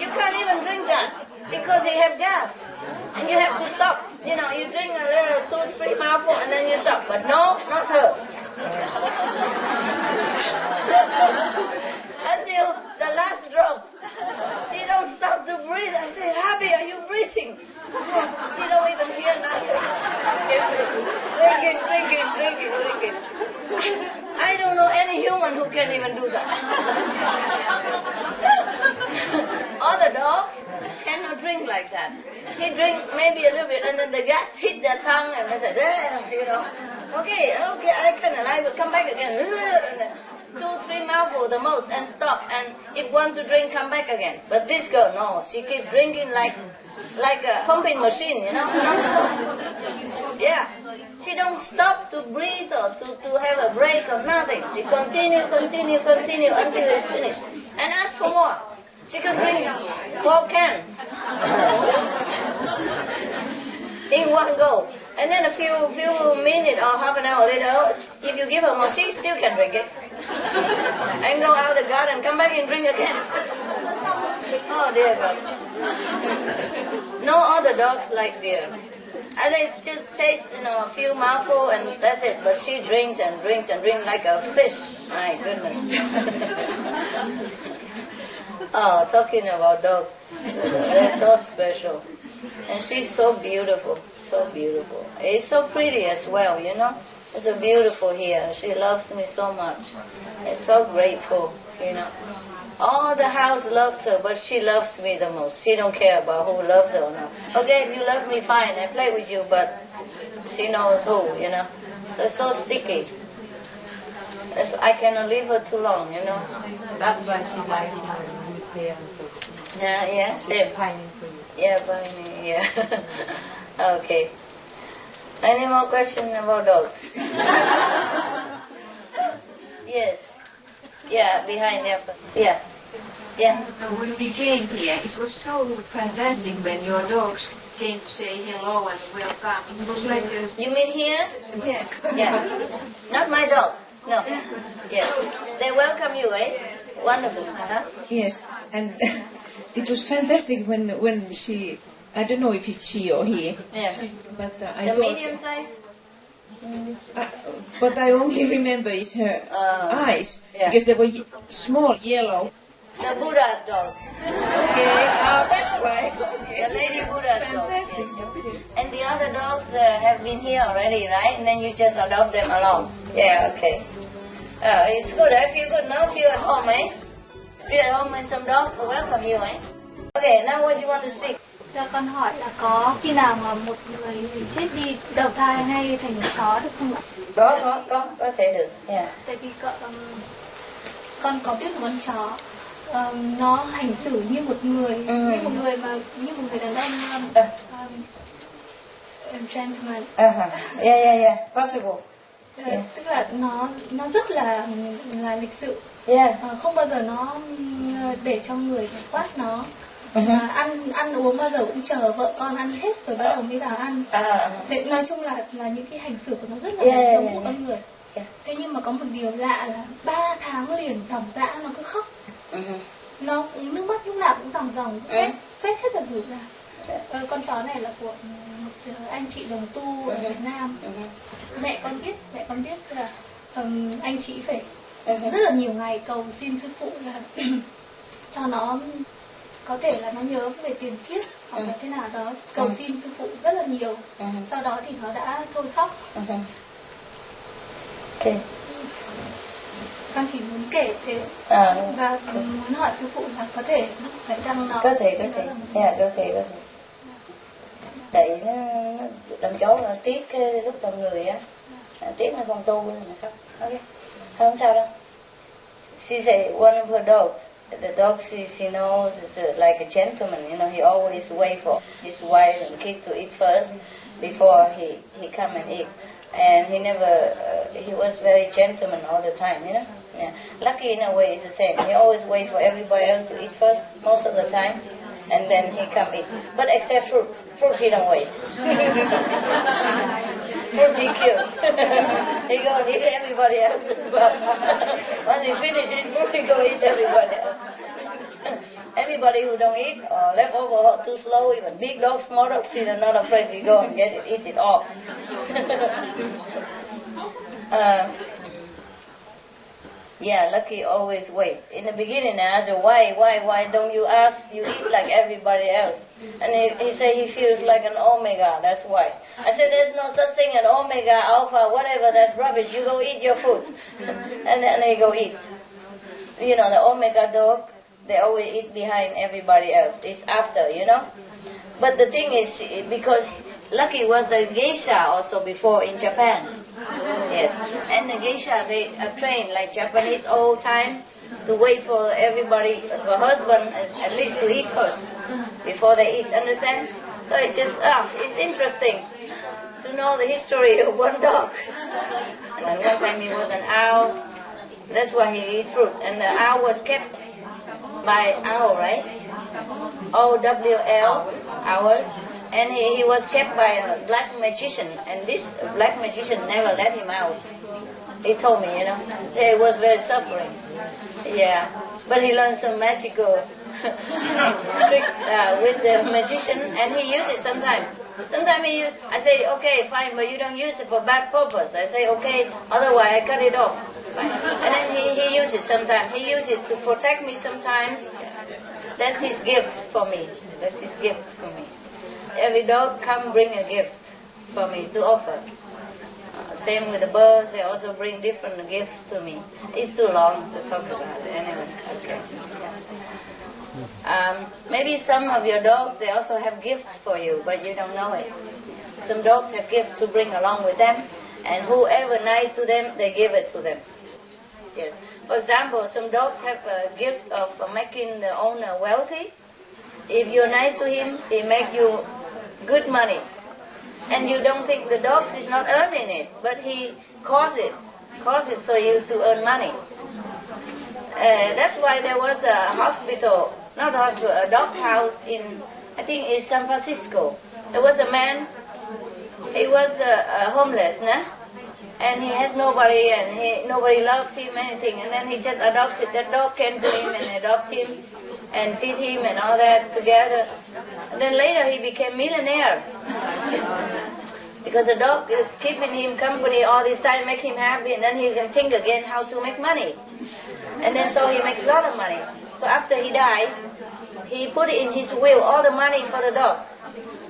You can't even drink that because you have gas. And you have to stop. You know, you drink a little 2-3 mouthfuls and then you stop. But no, not her. Until the last drop. She don't stop to breathe. I say, Happy, are you breathing? She don't even hear nothing. Drinking. I don't know any human who can even do that. Other dogs cannot drink like that. He drink maybe a little bit and then the gas hit their tongue and they say, you know, okay, I can alive, come back again. 2-3 mouthfuls the most and stop. And if want to drink, come back again. But this girl, no, she keeps drinking like a pumping machine, you know, non-stop. Yeah. She don't stop to breathe or to have a break or nothing. She continue until it's finished. And ask for more. She can drink 4 cans in one go. And then a few minutes or half an hour later, if you give her more, she still can drink it. And go out the garden, come back and drink again. Oh dear God. No other dogs like beer. And they just taste, a few mouthfuls and that's it. But she drinks and drinks and drinks like a fish. My goodness. Oh, talking about dogs. They're so special. And she's so beautiful, so beautiful. It's so pretty as well, It's so beautiful here. She loves me so much. It's so grateful, All the house loves her, but she loves me the most. She don't care about who loves her or not. Okay, if you love me, fine, I play with you, but she knows who, They're so sticky. I cannot leave her too long, That's why she likes you who's there. Yeah, She's pining for you. Yeah, pining, yeah. Okay. Any more questions about dogs? Yes. Yeah, behind there. Yeah. Yeah. When we came here, it was so fantastic when your dogs came to say hello and welcome. It was like a... You mean here? Yes. Yeah. Not my dog. No. Yes. They welcome you, eh? Wonderful. Uh-huh. Yes, and it was fantastic when she... I don't know if it's she or he. Yeah. But I the thought... medium size? What I only remember is her eyes, because they were small, yellow. The Buddha's dog. Okay, that's right. Okay. The lady Buddha's dog. Yes. And the other dogs have been here already, right? And then you just adopt them along. Yeah, okay. It's good. I feel good now. Feel at home, eh? Feel at home when some dogs will welcome you, eh? Okay, now what do you want to speak? Cho con hỏi là có khi nào mà một người chết đi đầu thai hay thành chó được không ạ? Có thể được. Yeah. Tại vì con có biết một con chó, nó hành xử như một người, như một người đàn ông, gentleman. Yeah, possible. Tức là nó rất là lịch sự. Yeah. Không bao giờ nó để cho người quát nó. Mà ăn uống bao giờ cũng chờ vợ con ăn hết rồi bắt đầu mới vào ăn. Thế nói chung là những cái hành xử của nó rất là giống của con người. Thế nhưng mà có một điều lạ là 3 tháng liền ròng rã nó cứ khóc. Nó nước mắt lúc nào cũng ròng phét hết cả rủ ra. Con chó này là của một anh chị đồng tu ở Việt Nam. Mẹ con biết là anh chị phải rất là nhiều ngày cầu xin sư phụ là cho nó có thể là nó nhớ về tiền kiếp hoặc là thế nào đó, cầu xin sư phụ rất là nhiều. Sau đó thì nó đã thôi khóc. Okay. Con chỉ muốn kể thế và muốn hỏi sư phụ là có thể phải chăng nó có thể. Tại nó làm chó là tiếc cái lúc làm người á, tiếc nó không tu nên là khóc. Okay. Không sao đâu. She said one of her dogs. The dog she knows is like a gentleman, he always wait for his wife and kid to eat first before he come and eat. And he never, he was very gentleman all the time, Yeah. Lucky in a way it's the same. He always wait for everybody else to eat first, most of the time, and then he come eat. But except fruit. Fruit he don't wait. Fruit he kills. He go and eat everybody else as well. Once he finishes fruit, he go eat everybody else. Anybody who don't eat or left over or too slow, even big dogs, small dogs, they're not afraid to go and get it, eat it all. Yeah, Lucky always wait. In the beginning I asked her, why don't you ask, you eat like everybody else? And he said he feels like an omega, that's why. I said there's no such thing as omega, alpha, whatever, that's rubbish, you go eat your food. And then they go eat. The omega dog, they always eat behind everybody else. It's after, But the thing is, because Lucky was the geisha also before in Japan. Yes. And the geisha, they are trained like Japanese old time to wait for everybody, for husband at least to eat first before they eat, understand? So it's just, it's interesting to know the history of one dog. And one time he was an owl, that's why he eat fruit. And the owl was kept by owl, right? O-W-L, owl. And he was kept by a black magician, and this black magician never let him out. He told me, he was very suffering. Yeah. But he learned some magical tricks with the magician, and he uses it sometimes. Sometimes I say, okay, fine, but you don't use it for bad purpose. I say, okay, otherwise I cut it off. Fine. And then he uses it sometimes. He uses it to protect me sometimes. That's his gift for me. That's his gift for me. Every dog come bring a gift for me to offer. Same with the birds, they also bring different gifts to me. It's too long to talk about it. Anyway, okay. Maybe some of your dogs, they also have gifts for you, but you don't know it. Some dogs have gifts to bring along with them, and whoever nice to them, they give it to them. Yes. For example, some dogs have a gift of making the owner wealthy. If you're nice to him, he make you good money. And you don't think the dog is not earning it, but he causes it so you to earn money. That's why there was a hospital, not a hospital, a dog house in, I think it's San Francisco. There was a man, he was homeless, and he has nobody, and nobody loves him, anything. And then he just adopted, that dog came to him and adopted him and feed him and all that together. And then later he became millionaire. Because the dog is keeping him company all this time, make him happy, and then he can think again how to make money. And then so he makes a lot of money. So after he died, he put in his will all the money for the dogs.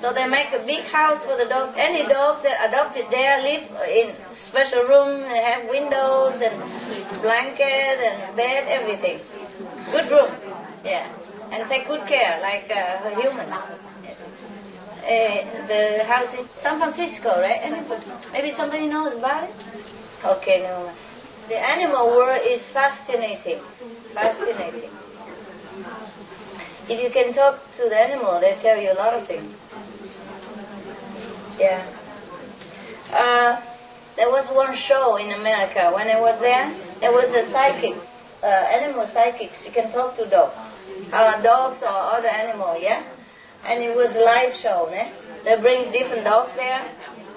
So they make a big house for the dog. Any dog that adopted there live in special room, and have windows and blanket and bed, everything. Good room, yeah. And take good care, like a human. The house in San Francisco, right? Maybe somebody knows about it? Okay, no. The animal world is fascinating. Fascinating. If you can talk to the animal, they tell you a lot of things. Yeah. There was one show in America. When I was there was a psychic, animal psychics. You can talk to dogs. Dogs or other animals, yeah? And it was a live show, né? They bring different dogs there.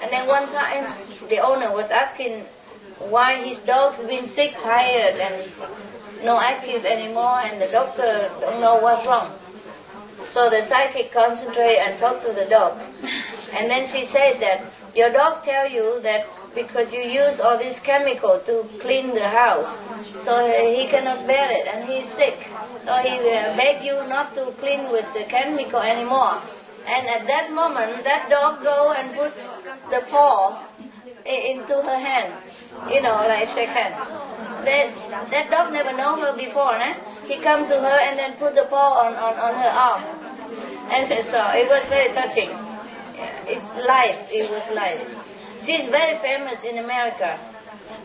And then one time, the owner was asking why his dog's been sick, tired, and no active anymore, and the doctor don't know what's wrong. So the psychic concentrate and talk to the dog. And then she said that your dog tell you that because you use all this chemical to clean the house, so he cannot bear it and he's sick. So he beg you not to clean with the chemical anymore. And at that moment, that dog go and put the paw into her hand, like shake hand. That dog never know her before, né? He come to her and then put the paw on her arm. And so it was very touching. It's life. It was life. She's very famous in America.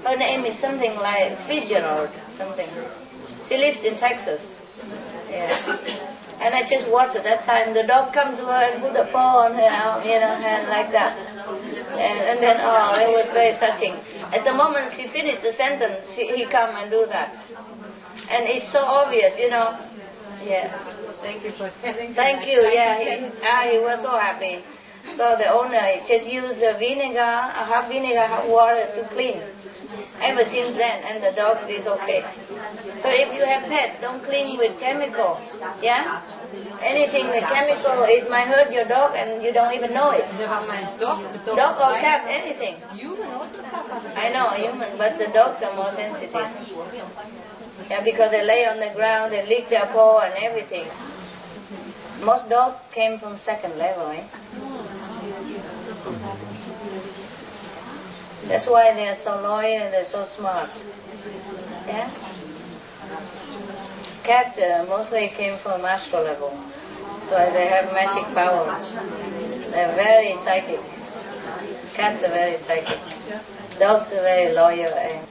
Her name is something like Fitzgerald, something. She lives in Texas. Yeah. And I just watched at that time. The dog come to her and put a paw on her arm, hand like that. And then, it was very touching. At the moment she finished the sentence, he come and do that. And it's so obvious, Yeah. Thank you for telling me. Thank you, yeah. He was so happy. So the owner just used half vinegar, half water to clean. Ever since then, and the dog is okay. So if you have pet, don't clean with chemical, yeah? Anything with chemical, it might hurt your dog and you don't even know it. Dog or cat, anything. I know, human, but the dogs are more sensitive. Yeah, because they lay on the ground, they lick their paw and everything. Most dogs came from second level, That's why they are so loyal and they're so smart. Yeah? Cat mostly came from astral level. So they have magic powers. They're very psychic. Cats are very psychic. Dogs are very loyal and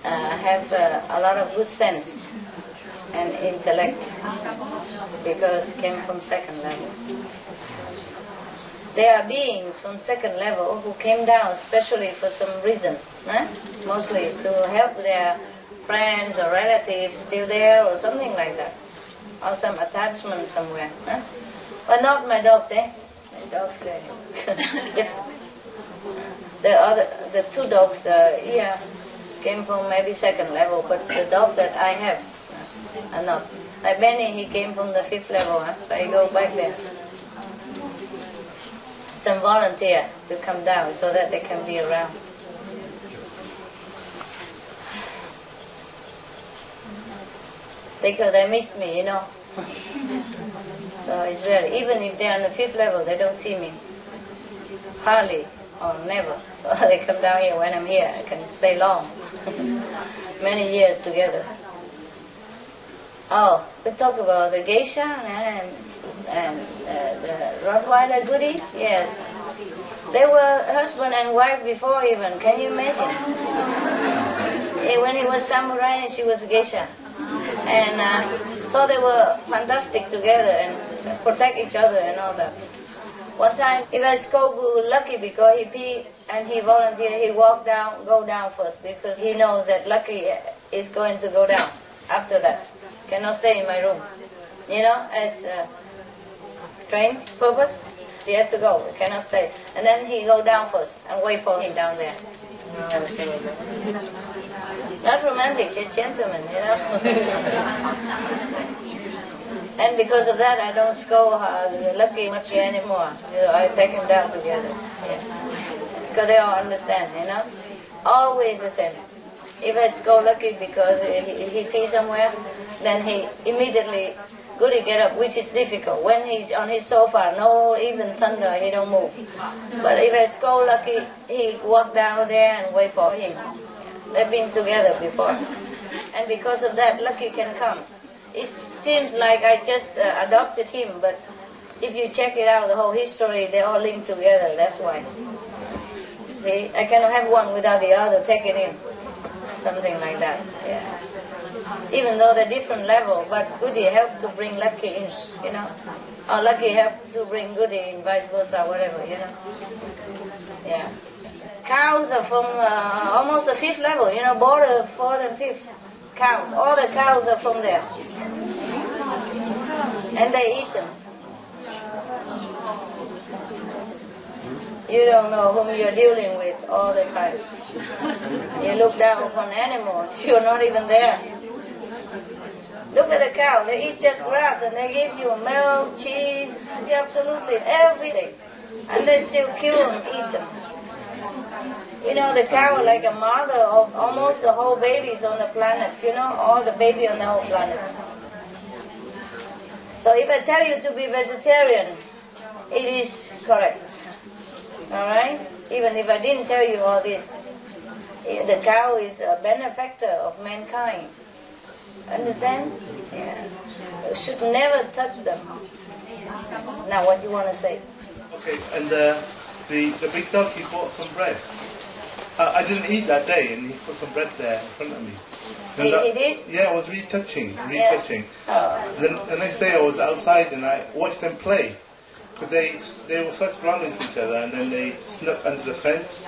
have a lot of good sense and intellect because came from second level. There are beings from second level who came down especially for some reason, mostly to help their friends or relatives still there or something like that, or some attachment somewhere. But not my dogs, My dogs, the two dogs, came from maybe second level, but the dog that I have, Not. Like Benny, he came from the 5th level, so I go back there. Some volunteer to come down so that they can be around. Because they missed me, you know. So it's very, even if they're on the 5th level, they don't see me. Hardly or never. So they come down here when I'm here. I can stay long. Many years together. Oh, we talk about the geisha and the Rottweiler goody. Yes. They were husband and wife before even. Can you imagine? When he was samurai and she was geisha. And so they were fantastic together and protect each other and all that. One time, he was so lucky because he pee and he volunteered. He go down first because he knows that Lucky is going to go down after that. Cannot stay in my room. You know, as train purpose, he has to go. He cannot stay. And then he go down first and wait for him down there. Not romantic, just gentleman, you know. And because of that, I don't scold Lucky much anymore. You know, I take him down together. Yeah. Because they all understand, you know. Always the same. If I scold Lucky because he pees somewhere, then he immediately Goody get up, which is difficult. When he's on his sofa, no even thunder, he don't move. But if I scold Lucky, he walk down there and wait for him. They've been together before. And because of that, Lucky can come. It seems like I just adopted him, but if you check it out, the whole history, they all linked together, that's why. See, I cannot have one without the other, take it in. Something like that, yeah. Even though they're different level, but Goody helped to bring Lucky in, you know. Or Lucky helped to bring Goody in, vice versa, whatever, you know. Yeah. Cows are from almost the 5th level, you know, border 4th and 5th. Cows, all the cows are from there. And they eat them. You don't know whom you're dealing with all the time. You look down upon animals, you're not even there. Look at the cow, they eat just grass and they give you milk, cheese, absolutely everything. And they still kill and eat them. You know, the cow is like a mother of almost the whole babies on the planet, you know, all the baby on the whole planet. So if I tell you to be vegetarian, it is correct. Alright? Even if I didn't tell you all this, the cow is a benefactor of mankind. Understand? Yeah. You should never touch them. Now, what do you want to say? Okay, and the big dog, he bought some bread. I didn't eat that day, and he put some bread there in front of me. He did? Yeah, it was really touching, touching. Oh. Then the next day I was outside and I watched them play. Because they were first growling to each other, and then they snuck under the fence.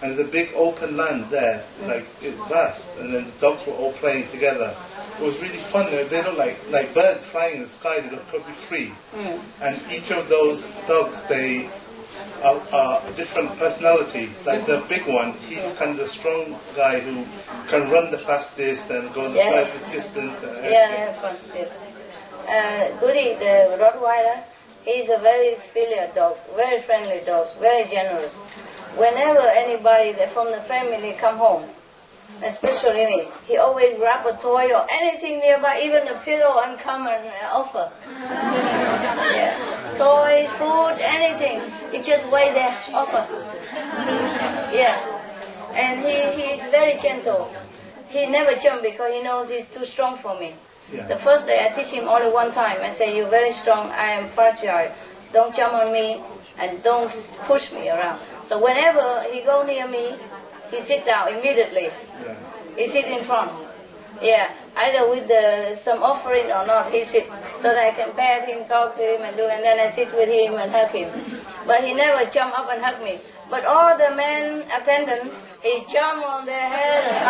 And there's a big open land there, like it's vast, and then the dogs were all playing together. It was really fun. They look like birds flying in the sky. They look totally free. And each of those dogs, they are a different personality. Like the big one, he's kind of the strong guy who can run the fastest and go the fastest distance. Yeah, fun. Yes. Goody, the Rottweiler, he's a very filial dog, very friendly dog, very generous. Whenever anybody from the family come home, especially me, he always grab a toy or anything nearby, even a pillow, and come and offer. Yeah. Toys, food, anything. He just wait there, offer. Yeah. And he's very gentle. He never jump because he knows he's too strong for me. Yeah. The first day I teach him only one time. I say, you're very strong, I am fragile. Don't jump on me and don't push me around. So whenever he go near me, he sit down immediately. Yeah. He sit in front. Yeah, either with some offering or not, he sit. So that I can pet him, talk to him and then I sit with him and hug him. But he never jump up and hug me. But all the men attendants, he jump on their head and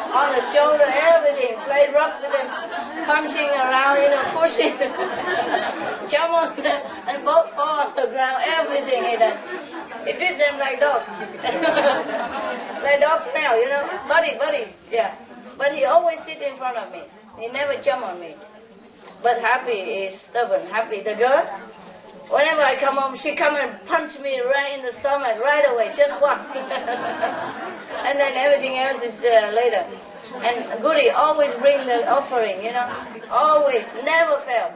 on the shoulder, everything, play rough with them, punching around, pushing, jump on them, and both fall on the ground, everything he does. He treat them like dogs. Like dogs smell, buddy, yeah. But he always sit in front of me. He never jump on me. But Happy is stubborn. Happy, the girl, whenever I come home, she come and punch me right in the stomach right away, just one. And then everything else is later. And Goody always bring the offering, you know, always, never fail.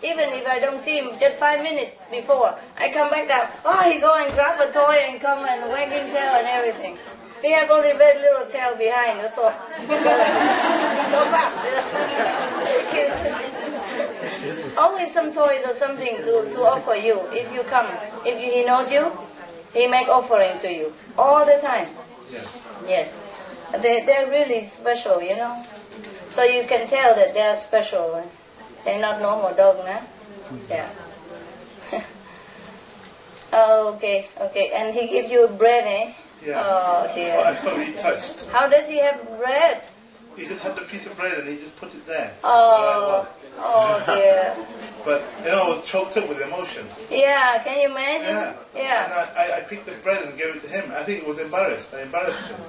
Even if I don't see him just 5 minutes before, I come back down, he go and grab a toy and come and wagging tail and everything. He have only very little tail behind, that's all. So fast. Always some toys or something to offer you if you come. If he knows you, he make offering to you all the time. Yeah. Yes. They're really special, you know. So you can tell that they are special. They're not normal dog, nah? Yeah. Okay. And he gives you bread, eh? Yeah. Oh dear. I felt really touched. How does he have bread? He just had the piece of bread and he just put it there. Oh dear. But, you know, I was choked up with emotion. Yeah, can you imagine? Yeah. And I picked the bread and gave it to him. I think he was embarrassed. I embarrassed him.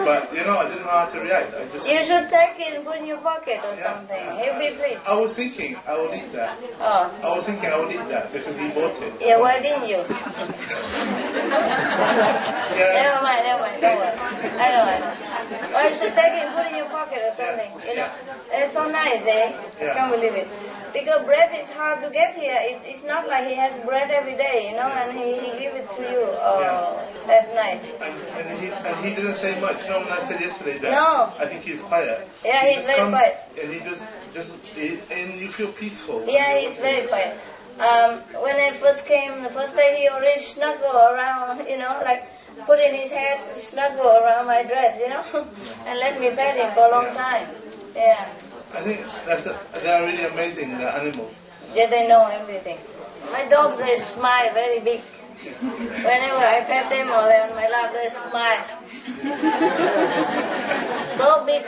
But, you know, I didn't know how to react. You should take it and put in your pocket or something. He'll be pleased. I was thinking I would eat that. Oh. I was thinking I would eat that because he bought it. Yeah, why didn't you? Never mind, don't worry. I know. Well, you should take it and put it in your pocket or something. You know, it's so nice, eh? I can't believe it. Because bread is hard to get here. It's not like he has bread every day, you know, and he give it to you. Oh, that's nice. And he didn't say much. You know, when I said yesterday that I think he's quiet. Yeah, he's very quiet. And he just and you feel peaceful. Yeah, he's very quiet. When I first came, the first day he already snuggled around, you know, like put in his head to snuggle around my dress, you know, and let me pet him for a long time. Yeah. I think they are really amazing, the animals. Yeah, they know everything. My dogs, they smile very big. Whenever I pet them or they're on my lap, they smile. So big.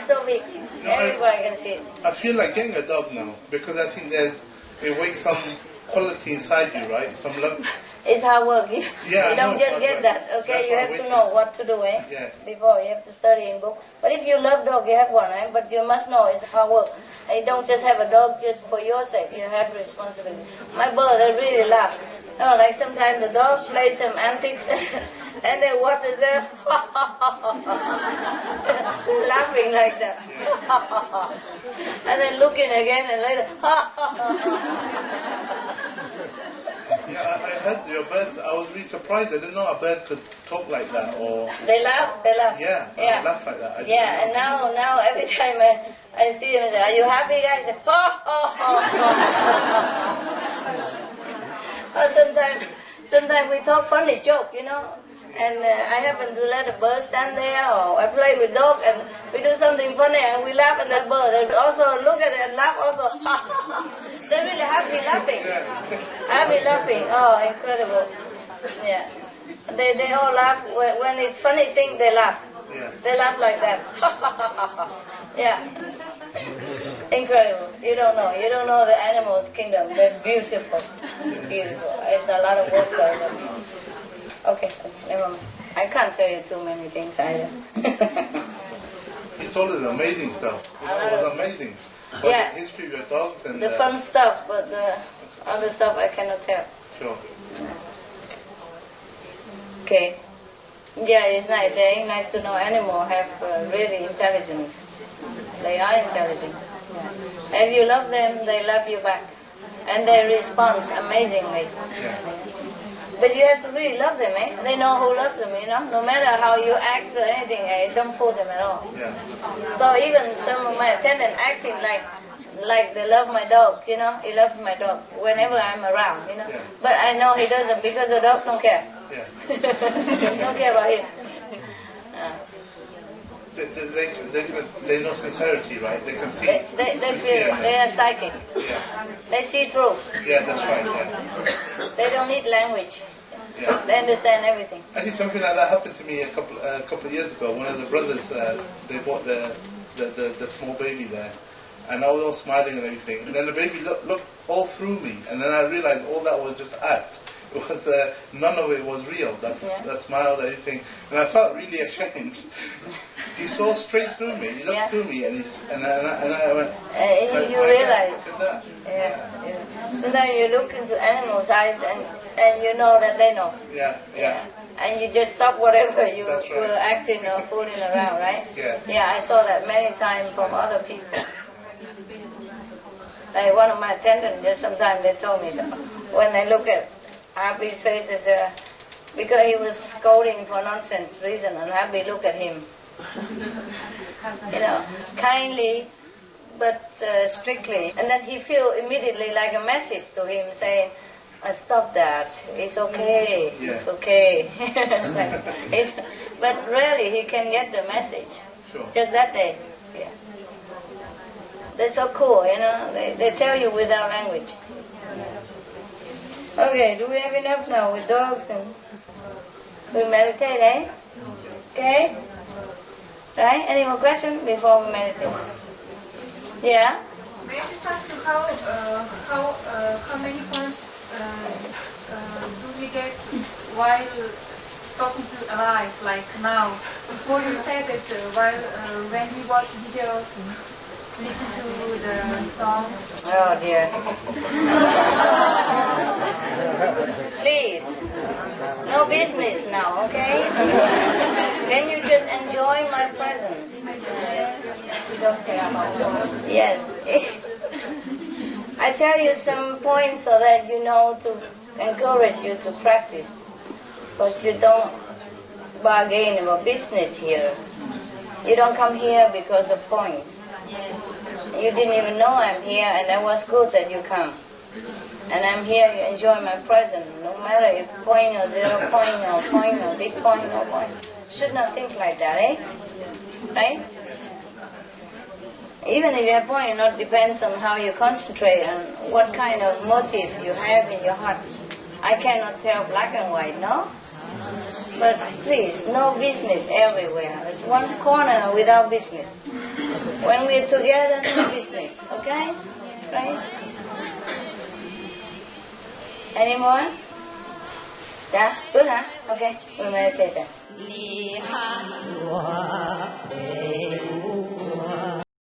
Everybody can see it. I feel like getting a dog now because I think it wakes some quality inside you, right? Some love. It's hard work. You don't just get that, okay? You have to know what to do, eh? Yeah. Before, you have to study in book. But if you love dog, you have one, eh? But you must know it's hard work. You don't just have a dog just for your sake. You have responsibility. My bird, they really laugh. You know, like sometimes the dog plays some antics and they watch it there, laughing like that. And then looking again and later, Yeah, I heard your birds. I was really surprised. I didn't know a bird could talk like that. Or they laugh. Yeah, they laugh like that. And now every time I see them, are you happy, guys? They, Or sometimes we talk funny joke, you know. And I happen to let a bird stand there, or I play with dog, and we do something funny, and we laugh, and the bird also look at it and laugh also. They're really happy laughing. Oh, incredible. Yeah. They all laugh. When it's funny thing, they laugh. Yeah. They laugh like that. Yeah. Incredible. You don't know the animals' kingdom. They're beautiful. It's a lot of work there. Okay, never mind. I can't tell you too many things either. It's always amazing stuff. It was amazing. Yeah. The history of your dogs and the fun stuff, but the other stuff I cannot tell. Sure. Okay. Yeah, it's nice. Eh? Nice to know animals have really intelligence. They are intelligent. Yeah. If you love them, they love you back, and they respond amazingly. Yeah. But you have to really love them, eh? They know who loves them, you know. No matter how you act or anything, it don't fool them at all. Yeah. So even some of my attendants acting like they love my dog, you know. He loves my dog whenever I'm around, you know. Yeah. But I know he doesn't because the dog don't care. Yeah. Don't care about him. They know sincerity, right? They can see. They feel it. They are psychic. Yeah. They see truth. Yeah, that's right. Yeah. They don't need language. Yeah. They understand everything. Actually, something like that happened to me a couple of years ago. One of the brothers, they bought the small baby there, and I was all smiling and everything. And then the baby looked all through me, and then I realized all that was just act. It was none of it was real. That smile, everything, and I felt really ashamed. he saw straight through me. He looked through me, and I went. You realize. Look at that. Yeah. So then you look into animals' eyes, and you know that they know. Yeah. And you just stop whatever you That's right. were acting or fooling around, right? Yeah. Yeah, I saw that many times from other people. Like one of my attendants, just sometimes they told me so. When they look at Happy's face, they say, because he was scolding for nonsense reason, and Happy look at him. Kindly but strictly. And then he feel immediately like a message to him saying, stop that, it's okay, it's okay. But really he can get the message. Sure. Just that day. Yeah. They're so cool, they tell you without language. Okay, do we have enough now with dogs and we meditate, eh? Okay? Right? Any more questions before we meditate? Yeah? May I just ask you how many points do we get while talking to alive, like now? Before you said that while when we watch videos and listen to the songs. Oh dear. Please, no business now, okay? Can you just enjoy my presence? Yes. I tell you some points so that you know to encourage you to practice. But you don't bargain about business here. You don't come here because of points. You didn't even know I'm here, and that was good that you come. And I'm here to enjoy my presence, no matter if point or 0 point or big point or point. Should not think like that, eh? Right? Even if you have point, it not depends on how you concentrate and what kind of motive you have in your heart. I cannot tell black and white, no? But please, no business everywhere. There's one corner without business. When we're together, no business, okay? Right? Any more? Yeah? Good, huh? Okay, we'll meditate then.